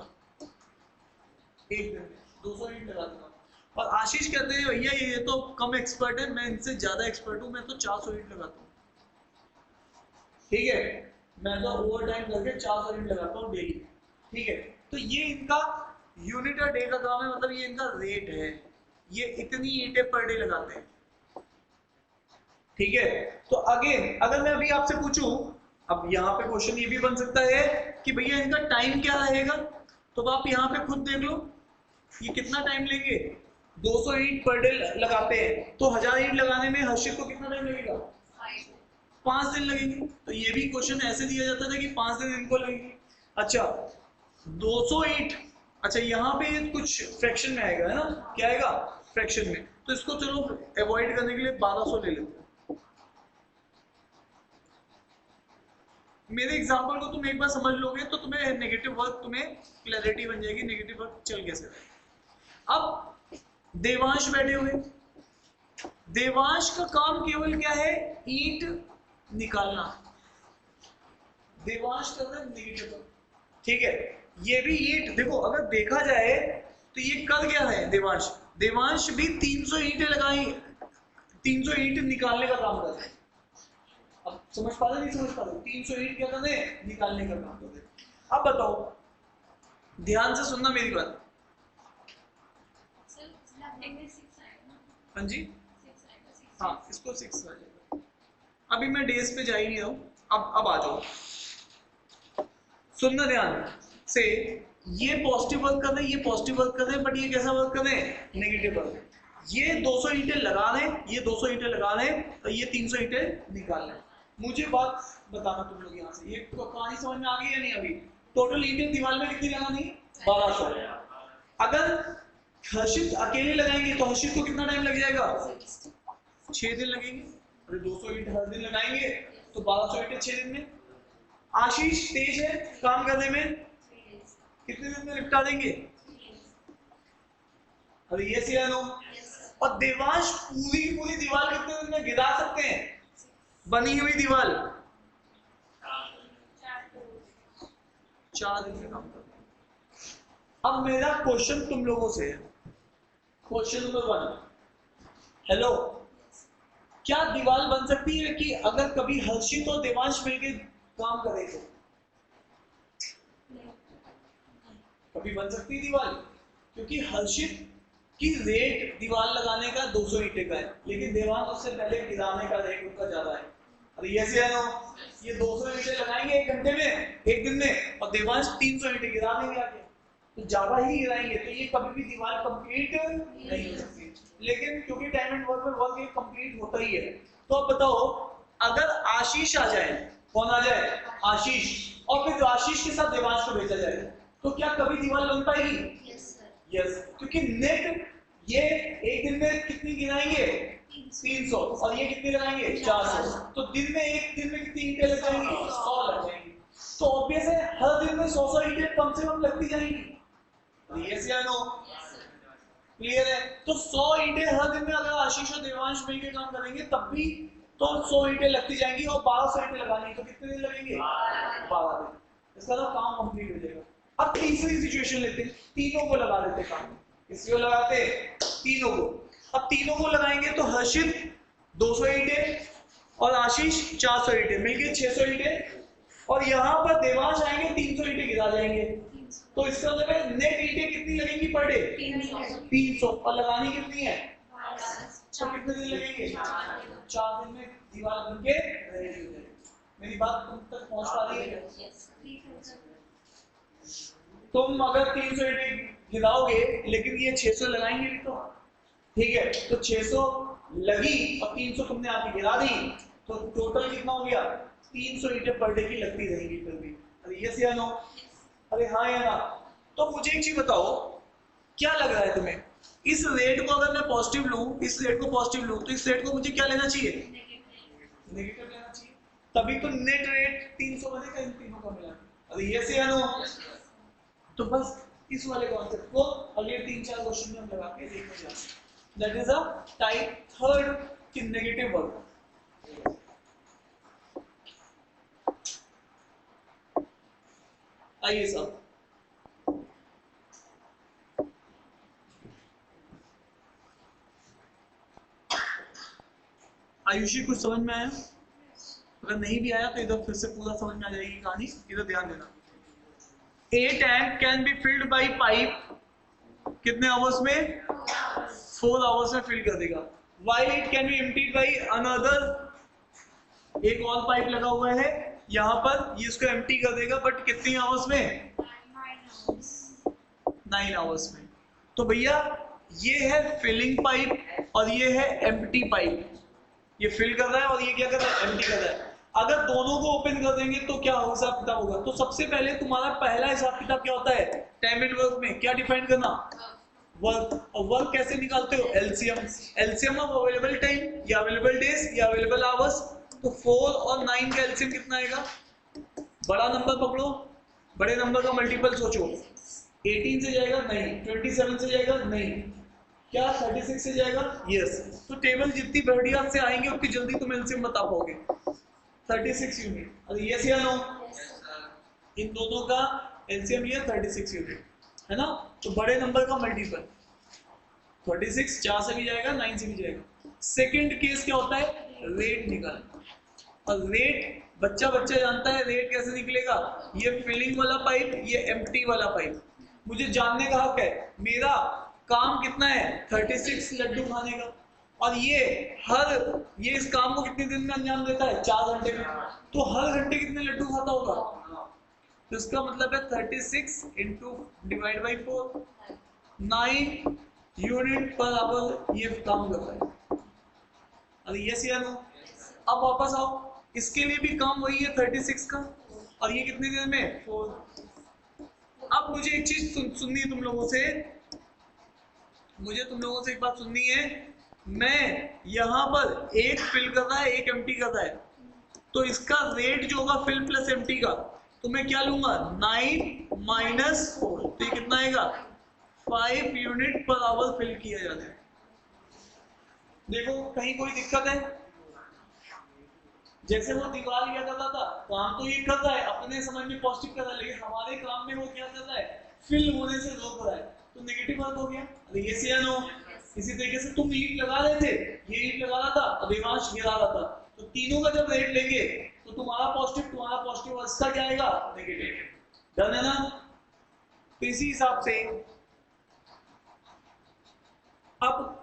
एक दिन में 200 ईंट लगा दूंगा। और आशीष कहते हैं भैया ये तो कम एक्सपर्ट है, मैं इनसे ज्यादा एक्सपर्ट हूं, मैं तो 400 ईंट लगाता हूँ। ठीक है, मैं तो ओवर टाइम करके 400 यूनिट लगाता हूँ डेली। ठीक है, तो ये इनका यूनिट और डे का काम है, मतलब ये इनका रेट है, ये इतनी ईंटें पर डे लगाते हैं। ठीक है, तो अगेन अगर मैं अभी आपसे पूछूं, अब यहाँ पे क्वेश्चन ये भी बन सकता है कि भैया इनका टाइम क्या रहेगा, तो आप यहाँ पे खुद देख लो ये कितना टाइम लेंगे। 200 ईंट पर डे लगाते हैं, तो 1000 ईंट लगाने में हर्षित को कितना टाइम लगेगा, 5 दिन लगेंगे। तो ये भी क्वेश्चन ऐसे दिया जाता था कि 5 दिन इनको लगेंगे। अच्छा 200 ईंट, अच्छा यहाँ पे कुछ फ्रैक्शन में आएगा, है ना, क्या आएगा फ्रैक्शन में, तो इसको चलो अवॉइड करने के लिए 1200 ले लेते हैं। मेरे एग्जांपल को तुम एक बार समझ लोगे तो तुम्हें नेगेटिव वर्क, तुम्हें क्लैरिटी बन जाएगी नेगेटिव वर्क चल कैसे रहा है। अब देवांश बैठे हुए, देवांश का काम केवल क्या है, ईंट निकालना। देवांश कर रहा है नेगेटिव वर्क, ठीक है। ये भी ईंट देखो, अगर देखा जाए तो ये कर क्या है देवांश, देवांश भी 300 ईंटें लगाई, 300 ईंट निकालने का काम कर रहे हैं। अब समझ पा रहे नहीं समझ पा रहे, 300 ईंट क्या कर रहे हैं, निकालने का काम कर रहे हैं। अब बताओ, ध्यान से सुनना मेरी बात। हाँ जी, हाँ इसको 6 आ जाएगा। अभी मैं डेज पे जा ही नहीं रहा हूँ, अब आ जाओ, सुनना ध्यान से। ये पॉजिटिव वर्क कर रहे हैं, ये पॉजिटिव वर्क कर रहे हैं, बट ये कैसा वर्क कर रहे हैं, नेगेटिव वर्क। ये 200 ईंटें लगा रहे हैं, ये 200 ईंटें लगा रहे हैं, तो ये 300 ईंटें निकाल रहे हैं। मुझे बात बताना तुम लोग यहाँ से, ये कहानी समझ में आ गई या नहीं अभी। टोटल ईंटें दीवार में कितनी लगानी है, 1200। अगर हर्षित अकेले लगाएंगे तो हर्षित को कितना टाइम लग जाएगा, 6 दिन लगेंगे। अरे 200 ईंट हर दिन लगाएंगे तो 1200 ईंटें 6 दिन में। आशीष तेज है काम करने में, कितने दिन में निपटा देंगे, अरे ये सी नो। और देवांश पूरी दीवार कितने दिन में गिरा सकते हैं, बनी हुई दीवार 4 दिन में काम करते हैं। अब मेरा क्वेश्चन तुम लोगों से है, क्वेश्चन नंबर 1, हेलो, क्या दीवार बन सकती है कि अगर कभी हर्षित और देवांश मिलकर काम करे तो? कभी बन सकती है दीवार, क्योंकि हर्षित की रेट दीवार लगाने का 200 ईंटे का है, लेकिन देवांश उससे पहले गिराने का रेट उनका ज्यादा है। अरे ये से है ना, ये 200 ईंटे लगाएंगे 1 घंटे में, 1 दिन में, और देवांश 300 ईंटे गिरा देंगे आगे, तो ज्यादा ही गिराएंगे, तो ये कभी भी दीवार कंप्लीट नहीं हो सकती। लेकिन क्योंकि टाइम एंड वर्क में वर्क एक कंप्लीट होता ही है, तो अब बताओ, अगर आशीष आ जाए, कौन आ जाए? आशीष, और फिर आशीष के साथ देवांश को भेजा जाए, तो क्या कभी दीवार बन पाएगी? यस, क्योंकि नेट ये 1 दिन में कितनी गिराएंगे? 300, और ये कितनी लगाएंगे? 400, तो दिन में 1 दिन में कितनी ईंटें लग जाएंगी? 100 लग जाएंगी। तो ऑब्वियस है हर दिन में 100 ईंटें कम से कम लगती जाएंगी। यस या नो? क्लियर है? तो 100 ईंटें हर दिन में अगर आशीष और देवांश मिलकर काम करेंगे तब भी तो 100 ईंटें लगती जाएंगी, और 1200 ईंटें लगानी, तो कितने दिन लगेंगे? 12 दिन। इसका तो काम कंप्लीट हो जाएगा। अब तीसरी सिचुएशन लेते हैं, तीनों को लगा देते काम, किसी को लगाते? तीनों को। अब तीनों को लगाएंगे तो हर्षित 200 ईंटें और आशीष 400 ईंटें, मिलके 600 ईंटें, और यहाँ पर देवांश आएंगे 300 ईंटें गिरा जाएंगे, तो इसका मतलब है नेट ईंटें कितनी लगेंगी पर डे? 300, और लगानी कितनी है? तो कितने दिन लगेंगे? 4 दिन में दीवार बनके रेडी हो जाएगी। मेरी बात तुम तक पहुंच पा रही है? तुम अगर 300 ईंटें गिराओगे, लेकिन ये 600 लगाएंगे भी तो, ठीक है, तो 600 लगी और 300 तुमने आके गिरा दी, तो टोटल कितना हो गया? 300 ईंटें पर डे की लगती रहेंगी फिर भी। अरे यस या नो? अरे हाँ या ना? तो मुझे एक चीज बताओ, क्या लग रहा है तुम्हें, इस रेट को अगर मैं पॉजिटिव लूं, इस रेट को पॉजिटिव लूं, तो इस रेट को मुझे क्या लेना चाहिए? नेगेटिव लेना चाहिए, तभी तो नेट रेट 300 बनेगा इन तीनों का मिला। अरे यस या नो? तो बस इस वाले कॉन्सेप्ट को अगले 3-4 क्वेश्चन में हम लगा के देखते हैं। That is a type third की नेगेटिव वर्क। आइए सब, आयुषी कुछ समझ में आया? अगर नहीं भी आया तो इधर फिर से पूरा समझ में आ जाएगी कहानी, इधर ध्यान देना। A tank can be filled by pipe, कितने आवर्स में? 4 आवर्स में फिल कर देगा। While it can be emptied by another, एक और पाइप लगा हुआ है यहाँ पर, ये इसको एम्प्टी कर देगा, बट कितनी आवर्स में? 9 आवर्स में। तो भैया ये है फिलिंग पाइप और ये है एम्प्टी पाइप, ये फिल कर रहा है और ये क्या कर रहा है? एम्प्टी कर रहा है। अगर दोनों को ओपन कर देंगे तो क्या हिसाब किताब होगा? तो सबसे पहले तुम्हारा पहला हिसाब किताब क्या होता है? टाइम एंड वर्क में क्या डिफाइन करना? वर्क। और वर्क कैसे निकालते हो? LCM. LCM of available time या अवेलेबल डेज या अवेलेबल आवर्स। तो 4 और 9 का एलसीएम कितना आएगा? बड़ा नंबर पकड़ो, बड़े नंबर का मल्टीपल सोचो। 18 से जाएगा? नहीं। 27 से जाएगा? नहीं। क्या 36 से जाएगा? यस। तो टेबल जितनी बढ़िया से आएंगे उतनी जल्दी तुम एलसीएम बता पाओगे। 36 यूनिट। अरे यस या नो? इन दोनों का एलसीएम लिया 36 यूनिट, है ना? तो बड़े नंबर का मल्टीपल 36, 4 से भी जाएगा, 9 से भी जाएगा। सेकंड केस क्या होता है? रेट निकालना। और रेट बच्चा जानता है रेट कैसे निकलेगा? ये फिलिंग वाला पाइप, ये एम्प्टी वाला पाइप। मुझे जानने का हक है, मेरा काम कितना है? 36 लड्डू खाने का, और ये इस काम को कितने दिन में अंजाम देता है? 4 घंटे में। तो हर घंटे कितने लड्डू खाता होगा? तो इसका मतलब है 36 into divide by 4, 9 unit per hour ये काम करता है। अरे यस या नो? अब वापस आओ, इसके लिए भी काम वही है 36 का, और ये कितने दिन में? 4। अब मुझे एक चीज सुननी है तुम लोगों से, मुझे तुम लोगों से एक बात सुननी है। मैं यहाँ पर एक फिल कर रहा है, एक एम्प्टी कर रहा है, तो इसका रेट जो होगा फिल प्लस एम्प्टी का, तो मैं क्या लूंगा? 9 माइनस 4, तो ये कितना आएगा? 5 यूनिट पर आवर फिल किया जाता है। देखो कहीं कोई दिक्कत है? जैसे वो दीवार लिया करता था, काम तो ये कर रहा है, अपने समझ में पॉजिटिव कर रहा है, लेकिन हमारे काम में वो क्या कर रहा है? फिल होने से रोक रहा है, तो नेगेटिव वर्क हो गया। अरे यस या नो? इसी तरीके से तुम ईट लगा रहे थे, ये ईट लगा रहा था और देवांश गिरा रहा था, तो तीनों का जब रेट लेंगे तो तुम्हारा पॉजिटिव और इसका क्या आएगा नेगेटिव। डन है ना? तो इसी हिसाब से अब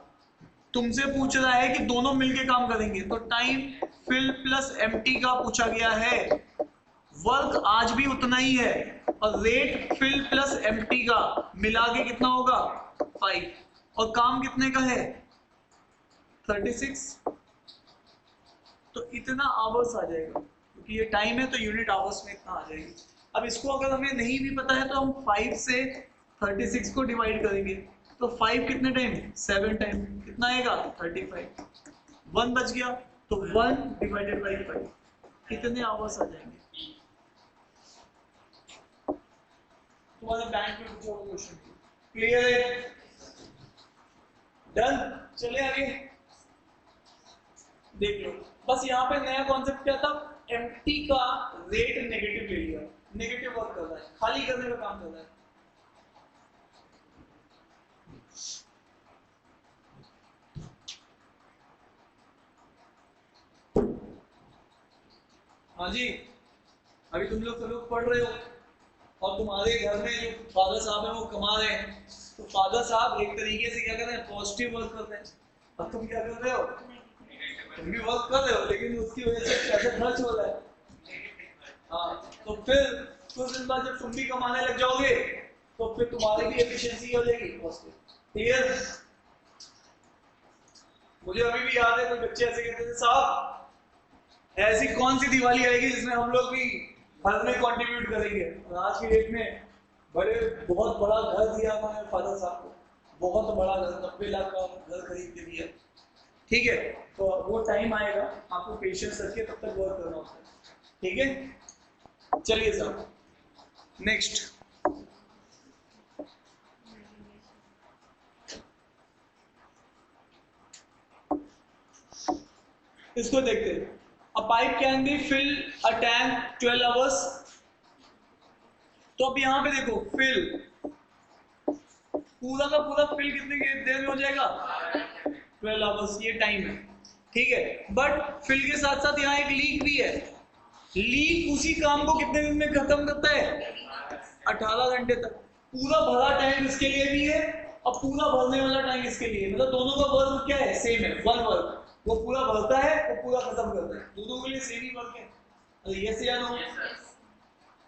तुमसे पूछ रहा है कि दोनों मिलके काम करेंगे, तो टाइम फिल प्लस एम्प्टी का पूछा गया है, वर्क आज भी उतना ही है, और रेट फिल प्लस एम्प्टी का मिला के कितना होगा 5, और काम कितने का है 36, तो इतना आवर्स आ जाएगा, क्योंकि ये टाइम है तो यूनिट आवर्स में इतना आ जाएगी। अब इसको अगर हमें नहीं भी पता है तो हम 5 से 36 को डिवाइड करेंगे, तो 5 कितने टाइम 7 टाइम कितना आएगा 35, 1 बच गया, तो 1 डिवाइडेड बाई 5 कितने आवर्स आ जाएंगे। तुम्हारे बैंक में पूछा हुआ क्वेश्चन, क्लियर है? डन। चले आगे देख लो, बस यहाँ पे नया कॉन्सेप्ट क्या था, एम्प्टी का रेट नेगेटिव ले लिया, नेगेटिव वर्क कर रहा है, खाली करने का काम कर रहा है। हाँ जी, अभी तुम लोग सब लोग पढ़ रहे हो और तुम्हारे घर में जो फादर साहब हैं वो कमा रहे हैं, तो फादर साहब एक तरीके से क्या कर रहे हैं, पॉजिटिव वर्क कर रहे हैं, और तुम क्या कर रहे हो, तुम भी वर्क कर रहे हो, लेकिन उसकी वजह से पैसा खर्च हो रहा है। हाँ, तो फिर कुछ दिन बाद जब तुम भी कमाने लग जाओगे तो फिर तुम्हारी भी एफिशिएंसी हो जाएगी पॉजिटिव। क्लियर? मुझे अभी भी याद है, कोई बच्चे ऐसे कहते थे, साहब ऐसी कौन सी दिवाली आएगी जिसमें हम लोग भी घर में कंट्रीब्यूट करेंगे, और आज की डेट में बहुत बड़ा घर दिया हमारे फादर साहब को, बहुत बड़ा घर, 90 लाख का घर खरीद के दिया। ठीक है, तो वो टाइम आएगा, आपको पेशेंस रख के तब तक वर्क करना होता है। ठीक है, चलिए साहब नेक्स्ट। इसको देखते हैं, a pipe can be filled a tank 12 hours। तो अब यहाँ पे देखो, फिल पूरा का पूरा फिल कितने देर में हो जाएगा 12 आवर्स, ये टाइम है। ठीक है, बट फिल के साथ साथ यहाँ एक लीक भी है, लीक उसी काम को कितने दिन में खत्म करता है 18 घंटे तक। पूरा भरा टाइम इसके लिए भी है और पूरा भरने वाला टाइम इसके लिए, मतलब दोनों का वर्क क्या है, सेम है, वन वर्क, वो पूरा भरता है, वो पूरा खत्म करता है, दोनों के लिए सेम ही वर्क है। अरे ये से याद हो?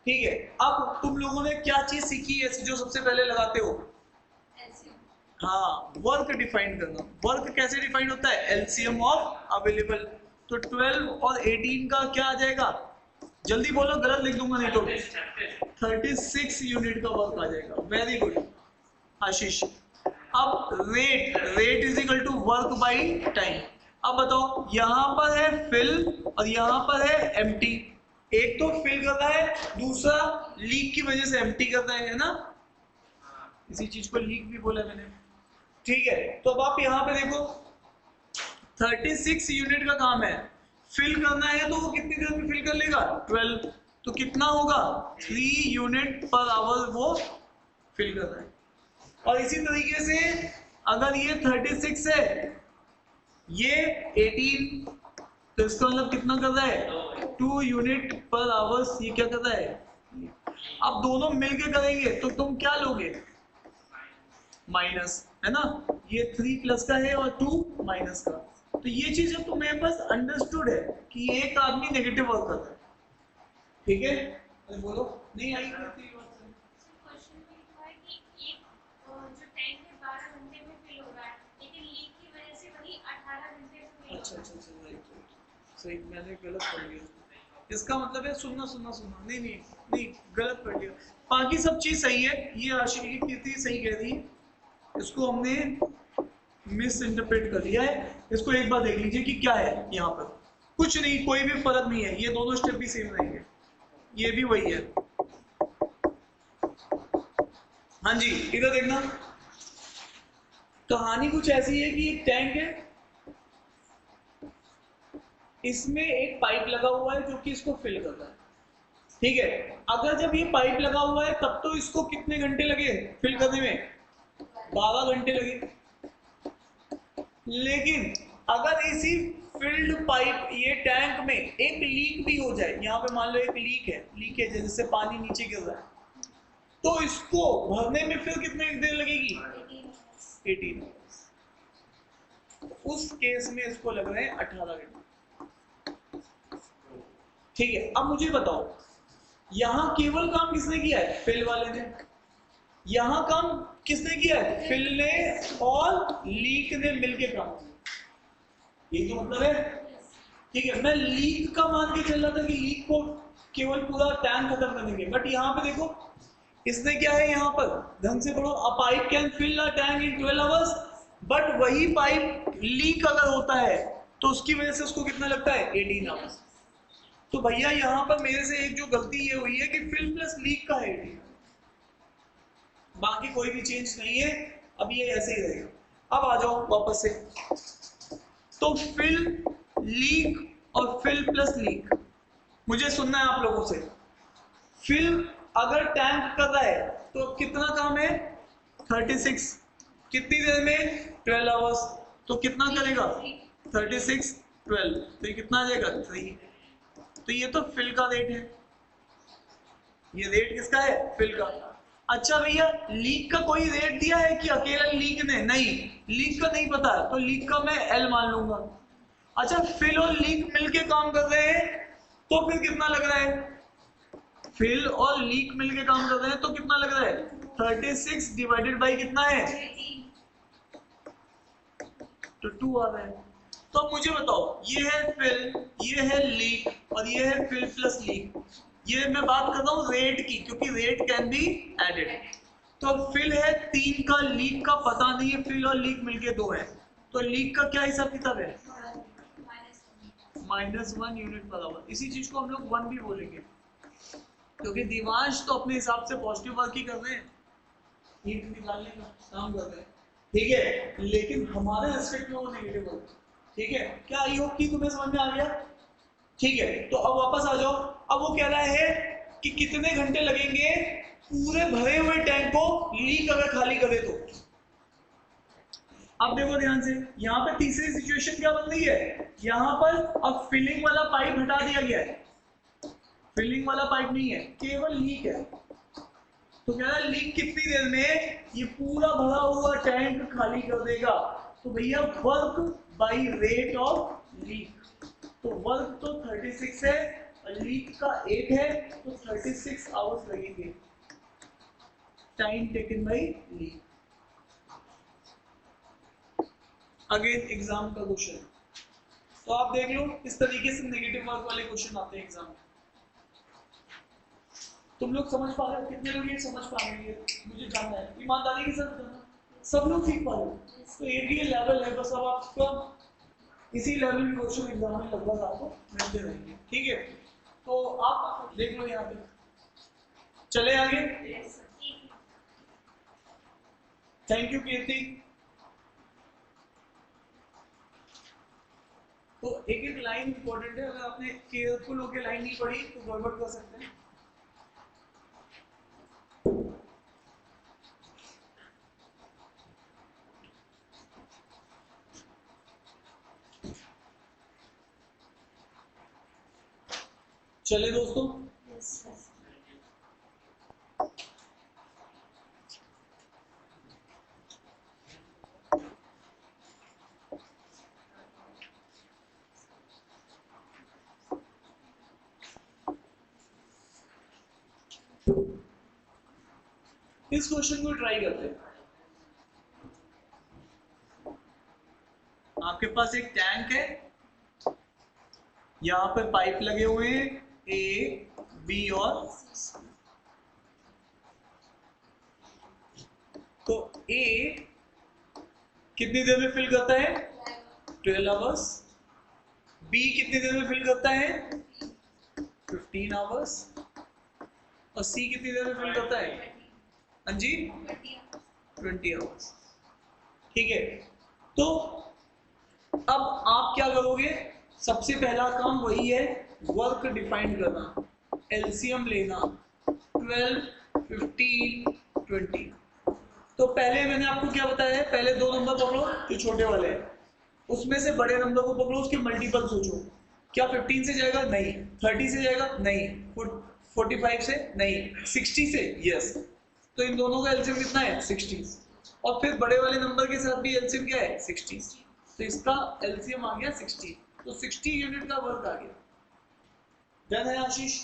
ठीक है, अब तुम लोगों ने क्या चीज सीखी है जो सबसे पहले लगाते हो? हाँ, वर्क डिफाइन करना। वर्क कैसे डिफाइन होता है? LCM of available. तो 12 और 18 का क्या आ जाएगा, जल्दी बोलो, गलत लिख दूंगा नहीं तो। 36 यूनिट का वर्क आ जाएगा। Very good Ashish. अब rate is equal to work by time. अब बताओ, यहां पर है फिल और यहां पर है एम्प्टी। एक तो फिल कर रहा है, दूसरा लीक की वजह से एम्प्टी कर रहा है ना, इसी चीज को लीक भी बोला मैंने। ठीक है, तो अब आप यहाँ पे देखो 36 यूनिट का काम है, फिल करना है तो वो कितनी देर में फिल कर लेगा 12, तो कितना होगा 3 यूनिट पर आवर वो फिल कर रहा है। और इसी तरीके से अगर ये 36 है, ये 18, तो इसका मतलब कितना कर रहा है 2 यूनिट पर आवर्स, ये क्या कर रहा है। अब दोनों मिलके करेंगे तो तुम क्या लोगे, माइनस, है ना, ये 3 प्लस का है और 2 माइनस का। तो ये चीज अब तुम्हें बस अंडरस्टूड है कि एक आदमी नेगेटिव वर्क करता है। ठीक है, अरे बोलो, नहीं आई करती बात। क्वेश्चन में लिखा है कि एक जो टैंक है 12 घंटे में फिल हो रहा है, लेकिन लीक की वजह से वही 18 घंटे में फिल हो रहा है। अच्छा, राइट, सही, मैंने गलत पढ़ लिया। इसका मतलब है सुनना, नहीं, गलत पढ़ लिया। बाकी सब चीज सही है, ये आशीष कीर्ति सही कह रही है, इसको हमने मिस इंटरप्रेट कर दिया है। इसको एक बार देख लीजिए कि क्या है यहाँ पर, कुछ नहीं, कोई भी फर्क नहीं है, ये दोनों स्टेप भी सेम रहेंगे, ये भी वही है। हाँ जी, इधर देखना, कहानी कुछ ऐसी है कि एक टैंक है, इसमें एक पाइप लगा हुआ है जो कि इसको फिल करता है। ठीक है, अगर जब ये पाइप लगा हुआ है तब तो इसको कितने घंटे लगे फिल करने में, 12 घंटे लगे। लेकिन अगर इसी फिल्ड पाइप ये टैंक में एक लीक भी हो जाए, यहाँ पे मान लो एक लीक है, लीकेज है जिससे पानी नीचे गिर रहा है, तो इसको भरने में फिर कितने देर लगेगी? 18 आवर्स। उस केस में इसको लग रहे हैं 18 घंटे। ठीक है, अब मुझे बताओ यहां केवल काम किसने किया है? फिल वाले ने। यहां काम किसने किया है? फिल ने और लीक ने मिलकर काम किया। ये तो मतलब है। ठीक है, मैं लीक का मान के चल रहा था कि लीक को केवल पूरा टैंक खत्म कर देंगे, बट यहाँ पे देखो इसने क्या है, यहाँ पर ढंग से पढ़ो, a pipe can fill a tank in 12 hours, but वही पाइप लीक अगर होता है तो उसकी वजह से उसको कितना लगता है? 18 आवर्स। तो भैया यहाँ पर मेरे से एक जो गलती ये हुई है कि फिल प्लस लीक का है 18, बाकी कोई भी चेंज नहीं है, अब ये ऐसे ही रहेगा। अब आ जाओ वापस से, तो फिल, लीक और फिल प्लस लीक, मुझे सुनना है आप लोगों से। फिल अगर टैंक कर रहा है तो कितना काम है? 36। कितनी देर में? 12 आवर्स। तो कितना करेगा? 36 12, तो ये कितना आ जाएगा? 3। तो ये तो फिल का रेट है, ये रेट किसका है? फिल का। अच्छा भैया लीक का कोई रेट दिया है कि अकेला लीक ने? नहीं, लीक का नहीं पता, तो लीक का मैं एल मान लूंगा। अच्छा फिल और लीक मिलके काम कर रहे हैं तो फिर कितना लग रहा है? फिल और लीक मिलके काम कर रहे हैं तो कितना लग रहा है? 36 डिवाइडेड बाई कितना है? तो 2 आ रहा है। तो अब मुझे बताओ, ये है फिल, ये है लीक और ये है फिल प्लस लीक। ये मैं बात कर रहा हूँ रेट की, क्योंकि रेट कैन बी एडेड। तो फिल है 3 का, लीक का पता नहीं है, फिल और लीक मिलके 2 है, तो लीक का क्या हिसाब किताब है? -1 यूनिट पर आवर। इसी चीज को हम लोग 1 भी बोलेंगे, क्योंकि दिवांश तो अपने हिसाब से पॉजिटिव वर्क ही कर रहे हैं, हीट निकालने का काम कर रहे हैं, ठीक है, लेकिन हमारे रिस्पेक्ट में वो नेगेटिव वर्क। ठीक है, क्या आई होप कि तुम्हें समझ में आ गया? ठीक है, तो अब वापस आ जाओ। अब वो कह रहा है कि कितने घंटे लगेंगे पूरे भरे हुए टैंक को लीक अगर खाली करे तो। अब देखो ध्यान से, यहाँ पे तीसरी सिचुएशन क्या बन रही है? यहाँ पर अब फिलिंग वाला पाइप हटा दिया गया है, फिलिंग वाला पाइप नहीं है, केवल लीक है। तो कह रहा है लीक कितनी देर में ये पूरा भरा हुआ टैंक खाली कर देगा? तो भैया work by rate of leak, तो वर्क तो 36 है और लीक का 8 है, तो 36 आवर्स लगेंगे, time taken by leak. Again exam का क्वेश्चन, तो आप देख लो इस तरीके से नेगेटिव वर्क वाले क्वेश्चन आते हैं एग्जाम में। तुम लोग समझ पा रहे हो? कितने लोग ये समझ पा रहे हैं? मुझे जानना है, ईमानदारी के साथ बताना। सब लोग सीख पा रहे हो? तो एक ही लेवल है, बस अब आपका इसी लेवल के क्वेश्चन एग्जाम में लगभग आपको मिलते रहेंगे। ठीक है, तो आप देख लो यहाँ पे, चले आगे। थैंक यू कीर्ति। तो एक एक लाइन इंपॉर्टेंट है, अगर आपने केयरफुल होकर लाइन नहीं पढ़ी तो गड़बड़ कर सकते हैं। चले दोस्तों, इस क्वेश्चन को ट्राई करते हैं। आपके पास एक टैंक है, यहाँ पे पाइप लगे हुए हैं ए, बी और सी। तो ए कितनी देर में फिल करता है? 12 आवर्स। बी कितनी देर में फिल करता है? 15 आवर्स। और सी कितनी देर में फिल करता है? हाँ जी, 20 आवर्स। ठीक है, तो अब आप क्या करोगे? सबसे पहला काम वही है, वर्क डिफाइन करना, एलसीएम लेना, 12, 15, 20। तो पहले मैंने आपको क्या बताया है? पहले 2 नंबर पकड़ो जो छोटे वाले हैं, उसमें से बड़े नंबर को पकड़ो, उसके मल्टीपल सोचो। क्या 15 से जाएगा? नहीं। 30 से जाएगा? नहीं। 45 से? नहीं। 60 से? यस। तो इन दोनों का एलसीएम कितना है? 60। और फिर बड़े वाले नंबर के साथ भी एलसीएम क्या है? 60। तो इसका एलसीएम आ गया 60। तो 60 यूनिट का वर्क आ गया। डन है आशीष?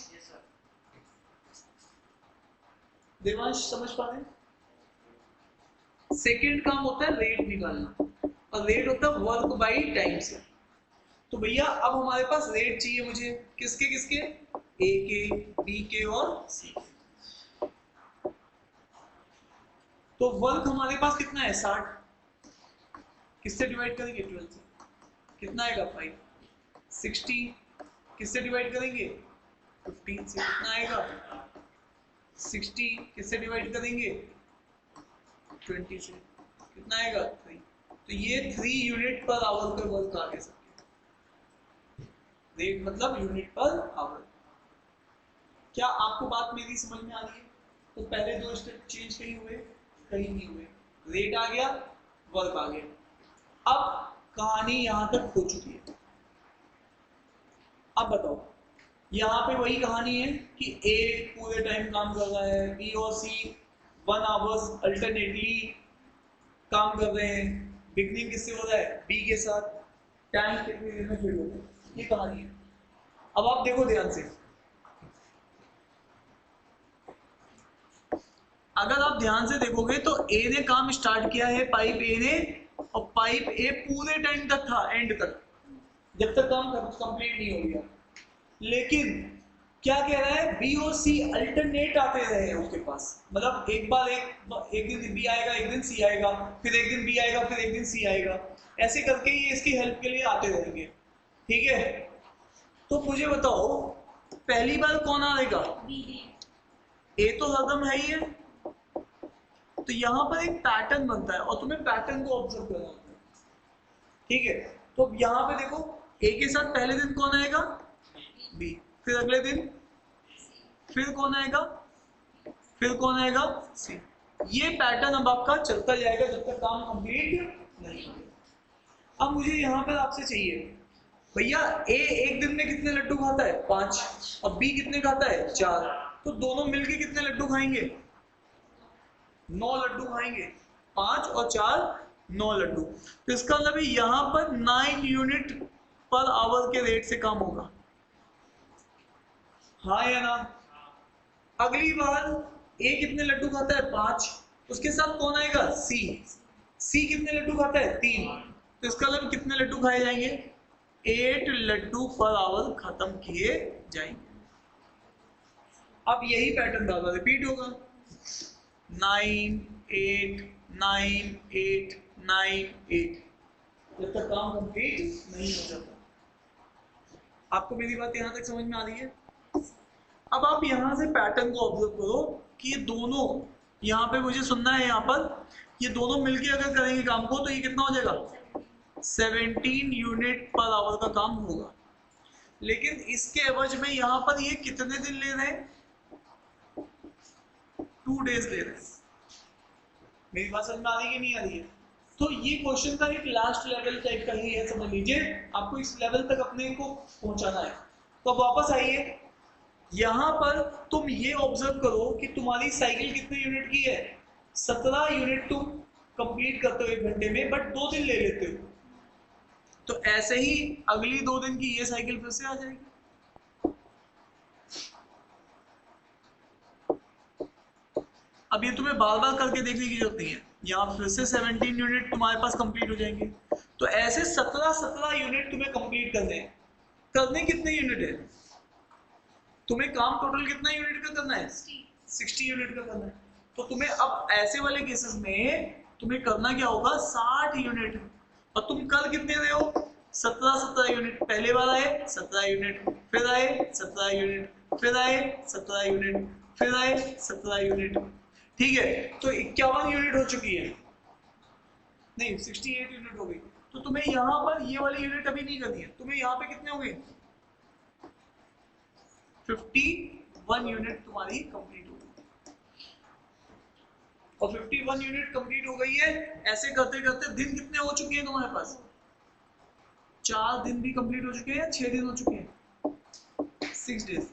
देवांश समझ पा रहे हैं? सेकंड काम होता है रेट निकालना, और रेट होता है वर्क बाई टाइम से। तो भैया अब हमारे पास रेट चाहिए मुझे, किसके किसके? ए के, बी के और सी के। तो वर्क हमारे पास कितना है? 60। किससे डिवाइड करेंगे? 12 से। कितना आएगा? 5। 60 किससे डिवाइड करेंगे? 15 से। कितना आएगा? 60 किससे डिवाइड करेंगे? 20 से। कितना आएगा? 3। तो ये 3 यूनिट पर आवर का वर्क आ गया सबके। रेट मतलब यूनिट पर आवर। क्या आपको बात मेरी समझ में आ रही है? तो पहले दो स्टेप चेंज कहीं हुए? कहीं नहीं हुए। रेट आ गया, वर्क आ गया। अब कहानी यहां तक हो चुकी है। अब बताओ, यहाँ पे वही कहानी है कि ए पूरे टाइम काम कर रहा है, बी और सी 1 आवर्स अल्टरनेटली काम कर रहे हैं। बिगनिंग किससे हो रहा है? बी के साथ। टाइम कितनी देर में फिल हो गया? ये कहानी है। अब आप देखो ध्यान से, अगर आप ध्यान से देखोगे तो ए ने काम स्टार्ट किया है, पाइप ए ने, और पाइप ए पूरे टाइम तक था, एंड तक, जब तक काम कंप्लीट नहीं हो गया। लेकिन क्या कह रहा है? बी और सी अल्टरनेट आते रहे हैं उसके पास। मतलब एक बार एक दिन बी आएगा, एक दिन सी आएगा, फिर एक दिन बी आएगा, फिर एक दिन सी आएगा। ऐसे करके ये इसकी हेल्प के लिए आते रहेंगे। ठीक है? तो मुझे बताओ, पहली बार कौन आएगा? ए तो हरदम है ही है। तो यहां पर एक पैटर्न बनता है, और तुम्हें पैटर्न को ऑब्जर्व करना होता है। ठीक है? तो यहां पे देखो, ए के साथ पहले दिन कौन आएगा? बी। फिर अगले दिन फिर कौन आएगा? फिर कौन आएगा? सी। ये पैटर्न अब आपका चलता जाएगा जब तक काम कंप्लीट नहीं होगा। अब मुझे यहाँ पर आपसे चाहिए, भैया ए एक दिन में कितने लड्डू खाता है? 5। और बी कितने खाता है? 4। तो दोनों मिलके कितने लड्डू खाएंगे? 9 लड्डू खाएंगे। 5 और 4 9 लड्डू। तो इसका मतलब यहाँ पर 9 यूनिट पर आवर के रेट से काम होगा। हाँ या ना? अगली बार ए कितने लड्डू खाता है? 5। उसके साथ कौन आएगा? सी। सी कितने लड्डू खाता है? 3। तो इसका मतलब कितने लड्डू खाए जाएंगे? 8 लड्डू पर आवर खत्म किए जाएंगे। अब यही पैटर्न बार बार रिपीट होगा। 9 8 9 8 9 8, जब तक काम कंप्लीट नहीं हो जाता। आपको मेरी बात यहां तक समझ में आ रही है? अब आप यहां से पैटर्न को ऑब्जर्व करो कि ये दोनों, यहाँ पे मुझे सुनना है, यहाँ पर ये दोनों मिलके अगर करेंगे काम को तो ये कितना हो जाएगा? 17 यूनिट पर आवर का काम होगा। लेकिन इसके एवज में यहाँ पर ये कितने दिन ले रहे हैं? 2 डेज ले रहे हैं। मेरी बात समझ में आ रही है कि नहीं आ रही है? तो ये क्वेश्चन का एक लास्ट लेवल टाइप का ही है, समझ लीजिए। आपको इस लेवल तक अपने को पहुंचाना है। तो अब वापस आइए, यहां पर तुम ये ऑब्जर्व करो कि तुम्हारी साइकिल कितने यूनिट की है? 17 यूनिट तुम कंप्लीट करते हो 1 घंटे में, बट 2 दिन ले लेते हो। तो ऐसे ही अगली 2 दिन की ये साइकिल फिर से आ जाएगी। अब ये तुम्हें बार बार करके देखने की जरूरत नहीं है। यहाँ फिर से 17 यूनिट तुम्हारे पास कंप्लीट हो जाएंगे। तो ऐसे 17 यूनिट तुम्हें कंप्लीट करने हैं। करने कितने यूनिट है? तुम्हें काम टोटल कितना यूनिट का करना है? 60 यूनिट का करना है। तो तुम्हें अब ऐसे वाले केसेस में तुम्हें करना क्या होगा? 60 यूनिट। और तुम कर कितने रहे हो? 17 यूनिट। पहले बार आए 17 यूनिट, फिर आए 17 यूनिट, फिर आए 17 यूनिट, फिर आए 17 यूनिट। ठीक है? तो 51 यूनिट हो चुकी है, नहीं 68 यूनिट हो गई। तो तुम्हें यहाँ पर ये वाली यूनिट अभी नहीं करनी है। तुम्हें यहाँ पे कितने हो गए? 51 यूनिट तुम्हारी कंप्लीट हो गई। और 51 यूनिट कंप्लीट हो गई है। ऐसे करते करते दिन कितने हो चुके हैं तुम्हारे पास? 4 दिन भी कंप्लीट हो चुके हैं, 6 दिन हो चुके हैं, 6 डेज।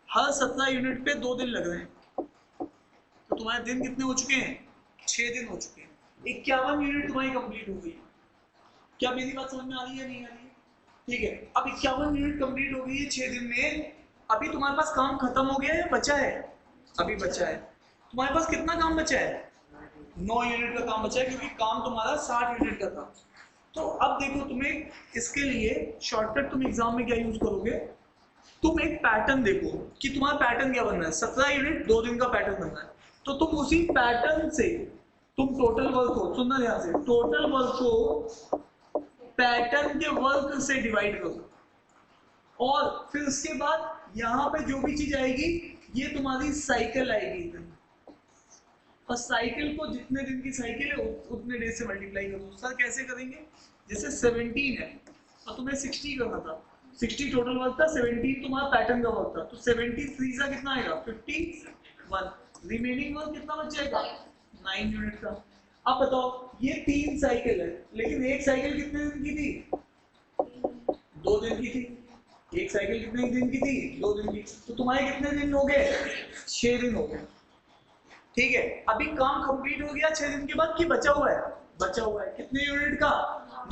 हर 17 यूनिट पे 2 दिन लग रहे हैं, तो तुम्हारे दिन कितने हो चुके हैं? 6 दिन हो चुके हैं। 51 यूनिट तुम्हारी कंप्लीट हो गई। क्या मेरी बात समझ में आ रही है नहीं आ रही है? ठीक है, अब 51 यूनिट कंप्लीट हो गई है 6 दिन में। अभी तुम्हारे पास काम खत्म हो गया है या बचा है? अभी बचा है। तुम्हारे पास कितना काम बचा है? 9 यूनिट का काम बचा है, क्योंकि काम तुम्हारा 60 यूनिट का था। तो अब देखो, तुम्हें इसके लिए शॉर्टकट तुम एग्जाम में क्या यूज करोगे? तुम एक पैटर्न देखो कि तुम्हारा पैटर्न क्या बनना है। 17 यूनिट 2 दिन का पैटर्न बनना है, तो तुम उसी पैटर्न से तुम टोटल वर्क को, सुनना ध्यान से, टोटल वर्क को पैटर्न के वर्क से डिवाइड करो, और फिर उसके बाद यहाँ पे जो भी चीज आएगी ये तुम्हारी साइकिल आएगी, और साइकिल को जितने दिन की साइकिल है उतने डेज से मल्टीप्लाई करो। सर कैसे करेंगे? जैसे 17 है और तुम्हें 60 करना था, 60 टोटल वर्क था, 17 तुम्हारा पैटर्न का वर्क था, तो 73 से कितना आएगा? 51। रिमेनिंग वर्क कितना बच जाएगा? 9 यूनिट का। अब बताओ, ये 3 साइकिल है, लेकिन एक साइकिल कितने दिन की थी? 2 दिन की थी। एक साइकिल कितने दिन की थी? 2 दिन की। तो तुम्हारे कितने दिन हो गए? 6 दिन हो गए। ठीक है, अभी काम कंप्लीट हो गया 6 दिन के बाद, कि बचा हुआ है? बचा हुआ है। कितने यूनिट का?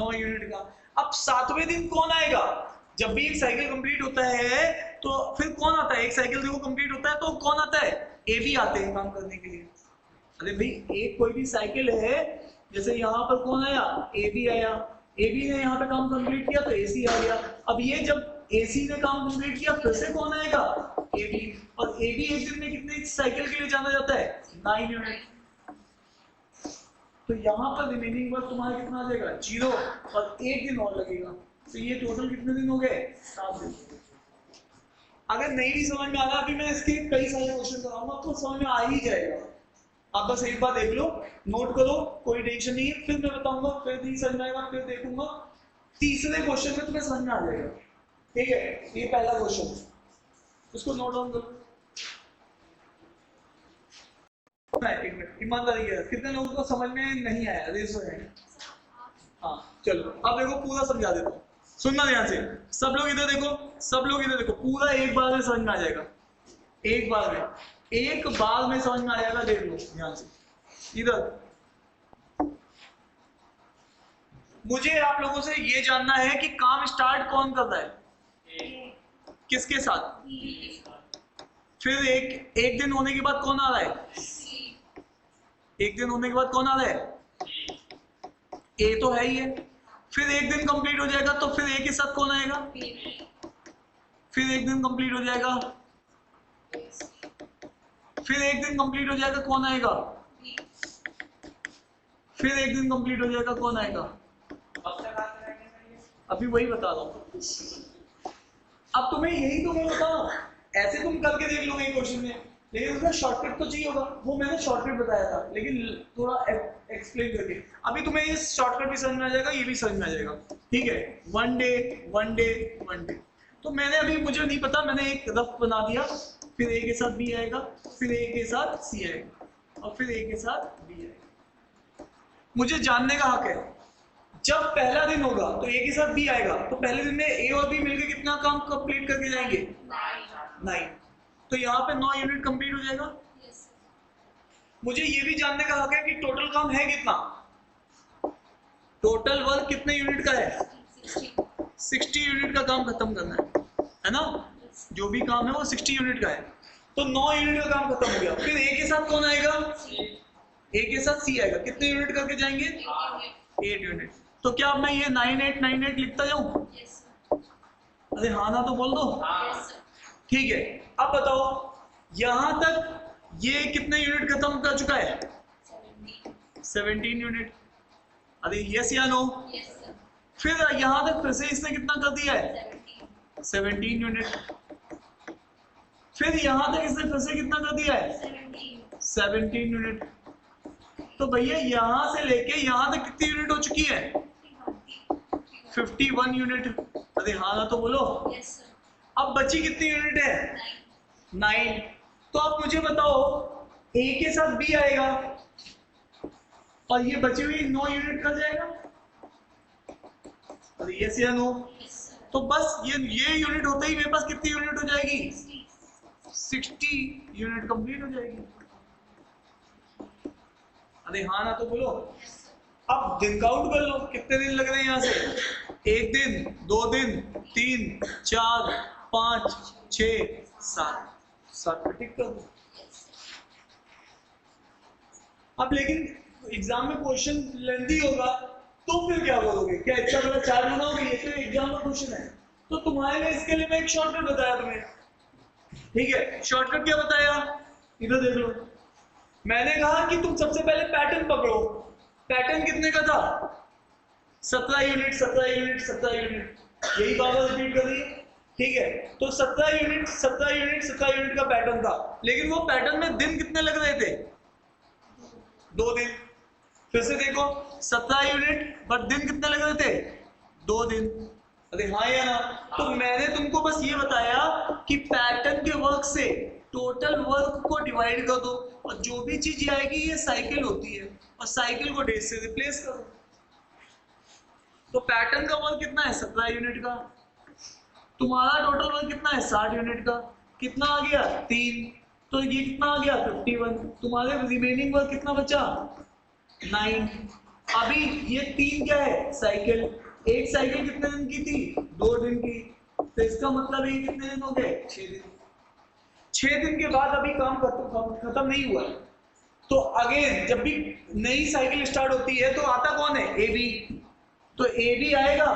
9 यूनिट का। अब 7वें दिन कौन आएगा? जब भी एक साइकिल कंप्लीट होता है तो फिर कौन आता है? एक साइकिल देखो कंप्लीट होता है तो कौन आता है? ए बी आते हैं काम करने के लिए। अरे भाई, एक कोई भी साइकिल है, जैसे यहाँ पर कौन आया? ए बी आया, ए बी ने यहाँ पे काम कंप्लीट किया तो ए सी आ गया। अब ये जब ए सी ने काम कंप्लीट किया फिर से कौन आएगा? A B. और ए बी एक दिन में कितने साइकिल के लिए जाना जाता है? 9 यूनिट। तो यहाँ पर रिमेनिंग वर्क तुम्हारा कितना आ जाएगा? 0, और 1 दिन और लगेगा। तो ये टोटल कितने दिन हो गए? 7 दिन। अगर नहीं भी समझ में आ रहा, अभी मैं इसके कई सारे क्वेश्चन कराऊंगा, आपको समझ में आ ही जाएगा। आप बस एक बार देख लो, नोट करो, कोई टेंशन नहीं है। फिर मैं बताऊंगा, फिर नहीं समझ में आएगा, फिर देखूंगा, तीसरे क्वेश्चन में तुम्हें समझ में आ जाएगा। ठीक है, ये पहला क्वेश्चन, उसको नोट डाउन करो। ईमानदारी है, कितने लोगों को समझ में नहीं आया? रेस हो जाएगा। हाँ चलो, अब देखो पूरा समझा देता हूँ, सुनना ध्यान से। सब लोग इधर देखो, सब लोग इधर देखो, पूरा एक बार में समझ में आ जाएगा। एक बार में, एक बार में समझ में आ जाएगा। देख लो ध्यान से इधर। मुझे आप लोगों से ये जानना है कि काम स्टार्ट कौन कर रहा है? किसके साथ? फिर एक दिन होने के बाद कौन आ रहा है? एक दिन होने के बाद कौन आ रहा है? ए तो है ही है। फिर एक दिन कंप्लीट हो जाएगा तो फिर ए के साथ कौन आएगा? फिर एक दिन कंप्लीट हो जाएगा, फिर एक दिन कंप्लीट हो जाएगा, कौन आएगा? फिर एक दिन कंप्लीट हो जाएगा, कौन आएगा? अभी वही बता रहा हूँ। अब तुम्हें यही तो मैं बताऊँ, ऐसे तुम करके देख लोगे क्वेश्चन में, लेकिन उसका शॉर्टकट तो चाहिए होगा। वो मैंने शॉर्टकट बताया था, लेकिन थोड़ा एक्सप्लेन करके। अभी तुम्हें ये शॉर्टकट भी समझ में आ जाएगा, ये भी समझ में आ जाएगा। ठीक है, 1 डे 1 डे 1 डे। तो मैंने अभी, मुझे नहीं पता, मैंने एक रफ बना दिया। फिर ए के साथ बी आएगा, फिर ए के साथ सी आएगा, और फिर ए के साथ बी आएगा। मुझे जानने का हक है, जब पहला दिन होगा तो ए के साथ बी आएगा, तो पहले दिन में ए और बी मिलकर कितना काम कंप्लीट करके जाएंगे? 9। तो यहाँ पे 9 यूनिट कंप्लीट हो जाएगा। मुझे ये भी जानने का हक है कि टोटल काम है कितना? टोटल वर्क कितने यूनिट का है? 60 यूनिट का काम खत्म करना है ना? जो भी काम है वो 60 यूनिट का है। तो 9 यूनिट का काम खत्म हो गया। फिर ए के साथ कौन आएगा? ए के साथ सी आएगा। कितने यूनिट करके जाएंगे? 8 यूनिट। तो क्या अब मैं ये 9898 लिखता जाऊं? अरे हाँ ना तो बोल दो। ठीक है, अब बताओ यहां तक ये कितने यूनिट खत्म कर चुका है? 17 यूनिट। अरे यस या नो? फिर यहां तक फिर से इसने कितना कर दिया है? 17 यूनिट। फिर यहां तक इसने फिर से कितना कर दिया है? 17 यूनिट। तो भैया यहां से लेके यहां तक कितनी यूनिट हो चुकी है? 51 यूनिट। अरे हाँ ना तो बोलो। अब बची कितनी यूनिट है? 9। तो अब मुझे बताओ, ए के साथ बी आएगा और ये बची हुई 9 यूनिट कर जाएगा। अरे यस या नो? तो बस ये यूनिट होते ही मेरे पास कितनी यूनिट हो जाएगी? 60 यूनिट कंप्लीट हो जाएगी। अरे हाँ ना तो बोलो। अब दिन काउंट कर लो, कितने दिन लग रहे हैं यहाँ से? 1 दिन, 2 दिन, 3, 4, 5, 6, 7 पे टिक कर दो। अब लेकिन एग्जाम में क्वेश्चन लेंथी होगा तो फिर क्या करोगे? क्या इतना बड़ा चार्ट बनाओगे? ये तो एग्जाम का क्वेश्चन है। तो तुम्हारे लिए इसके लिए मैं एक शॉर्टकट बताया तुम्हें, ठीक है? शॉर्टकट क्या बताया? इधर देख लो। मैंने कहा कि तुम सबसे पहले पैटर्न पकड़ो। पैटर्न कितने का था? 17 यूनिट, 17 यूनिट, 17 यूनिट, यही बात रिपीट कर रही है, ठीक है? तो 17 यूनिट, 17 यूनिट, 17 यूनिट का पैटर्न था, लेकिन वो पैटर्न में दिन कितने लग रहे थे? 2 दिन। फिर से देखो, 17 यूनिट बट दिन कितने लग रहे थे? 2 दिन। अरे हाँ या ना? तो मैंने तुमको बस ये बताया कि पैटर्न के वर्क से टोटल वर्क को डिवाइड कर दो, और जो भी चीज आएगी ये साइकिल होती है, और साइकिल को डेज से रिप्लेस करो। तो पैटर्न का वर्क कितना है? 17 यूनिट का। तुम्हारा टोटल वर्क कितना है? 60 यूनिट का। कितना आ गया? 3। तो ये कितना आ गया? 51। तुम्हारे रिमेनिंग वर्क कितना बचा? 9। अभी ये 3 क्या है? साइकिल। एक साइकिल कितने दिन की थी? 2 दिन की। तो इसका मतलब ये कितने दिन हो गए? 6 दिन। 6 दिन के बाद अभी काम खत्म नहीं हुआ है। तो अगेन जब भी नई साइकिल स्टार्ट होती है तो आता कौन है? A B. तो ए बी आएगा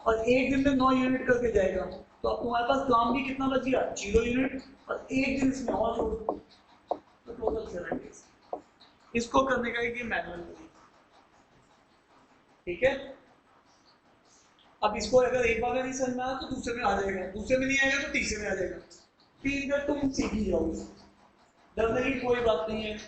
और एक दिन में 9 यूनिट करके जाएगा। तो अब तुम्हारे पास काम भी कितना बच गया? 0 यूनिट, और एक दिन इसमें और जोड़ दो, तो टोटल 7 डेज। इसको करने का एक मैनुअल तरीका, ठीक है? अब इसको अगर एक बार नहीं समझ में आया तो दूसरे में आ जाएगा, दूसरे में नहीं आएगा तो तीसरे में आ जाएगा। 3 का तुम सीख ही जाओगे, डरने की कोई बात नहीं है।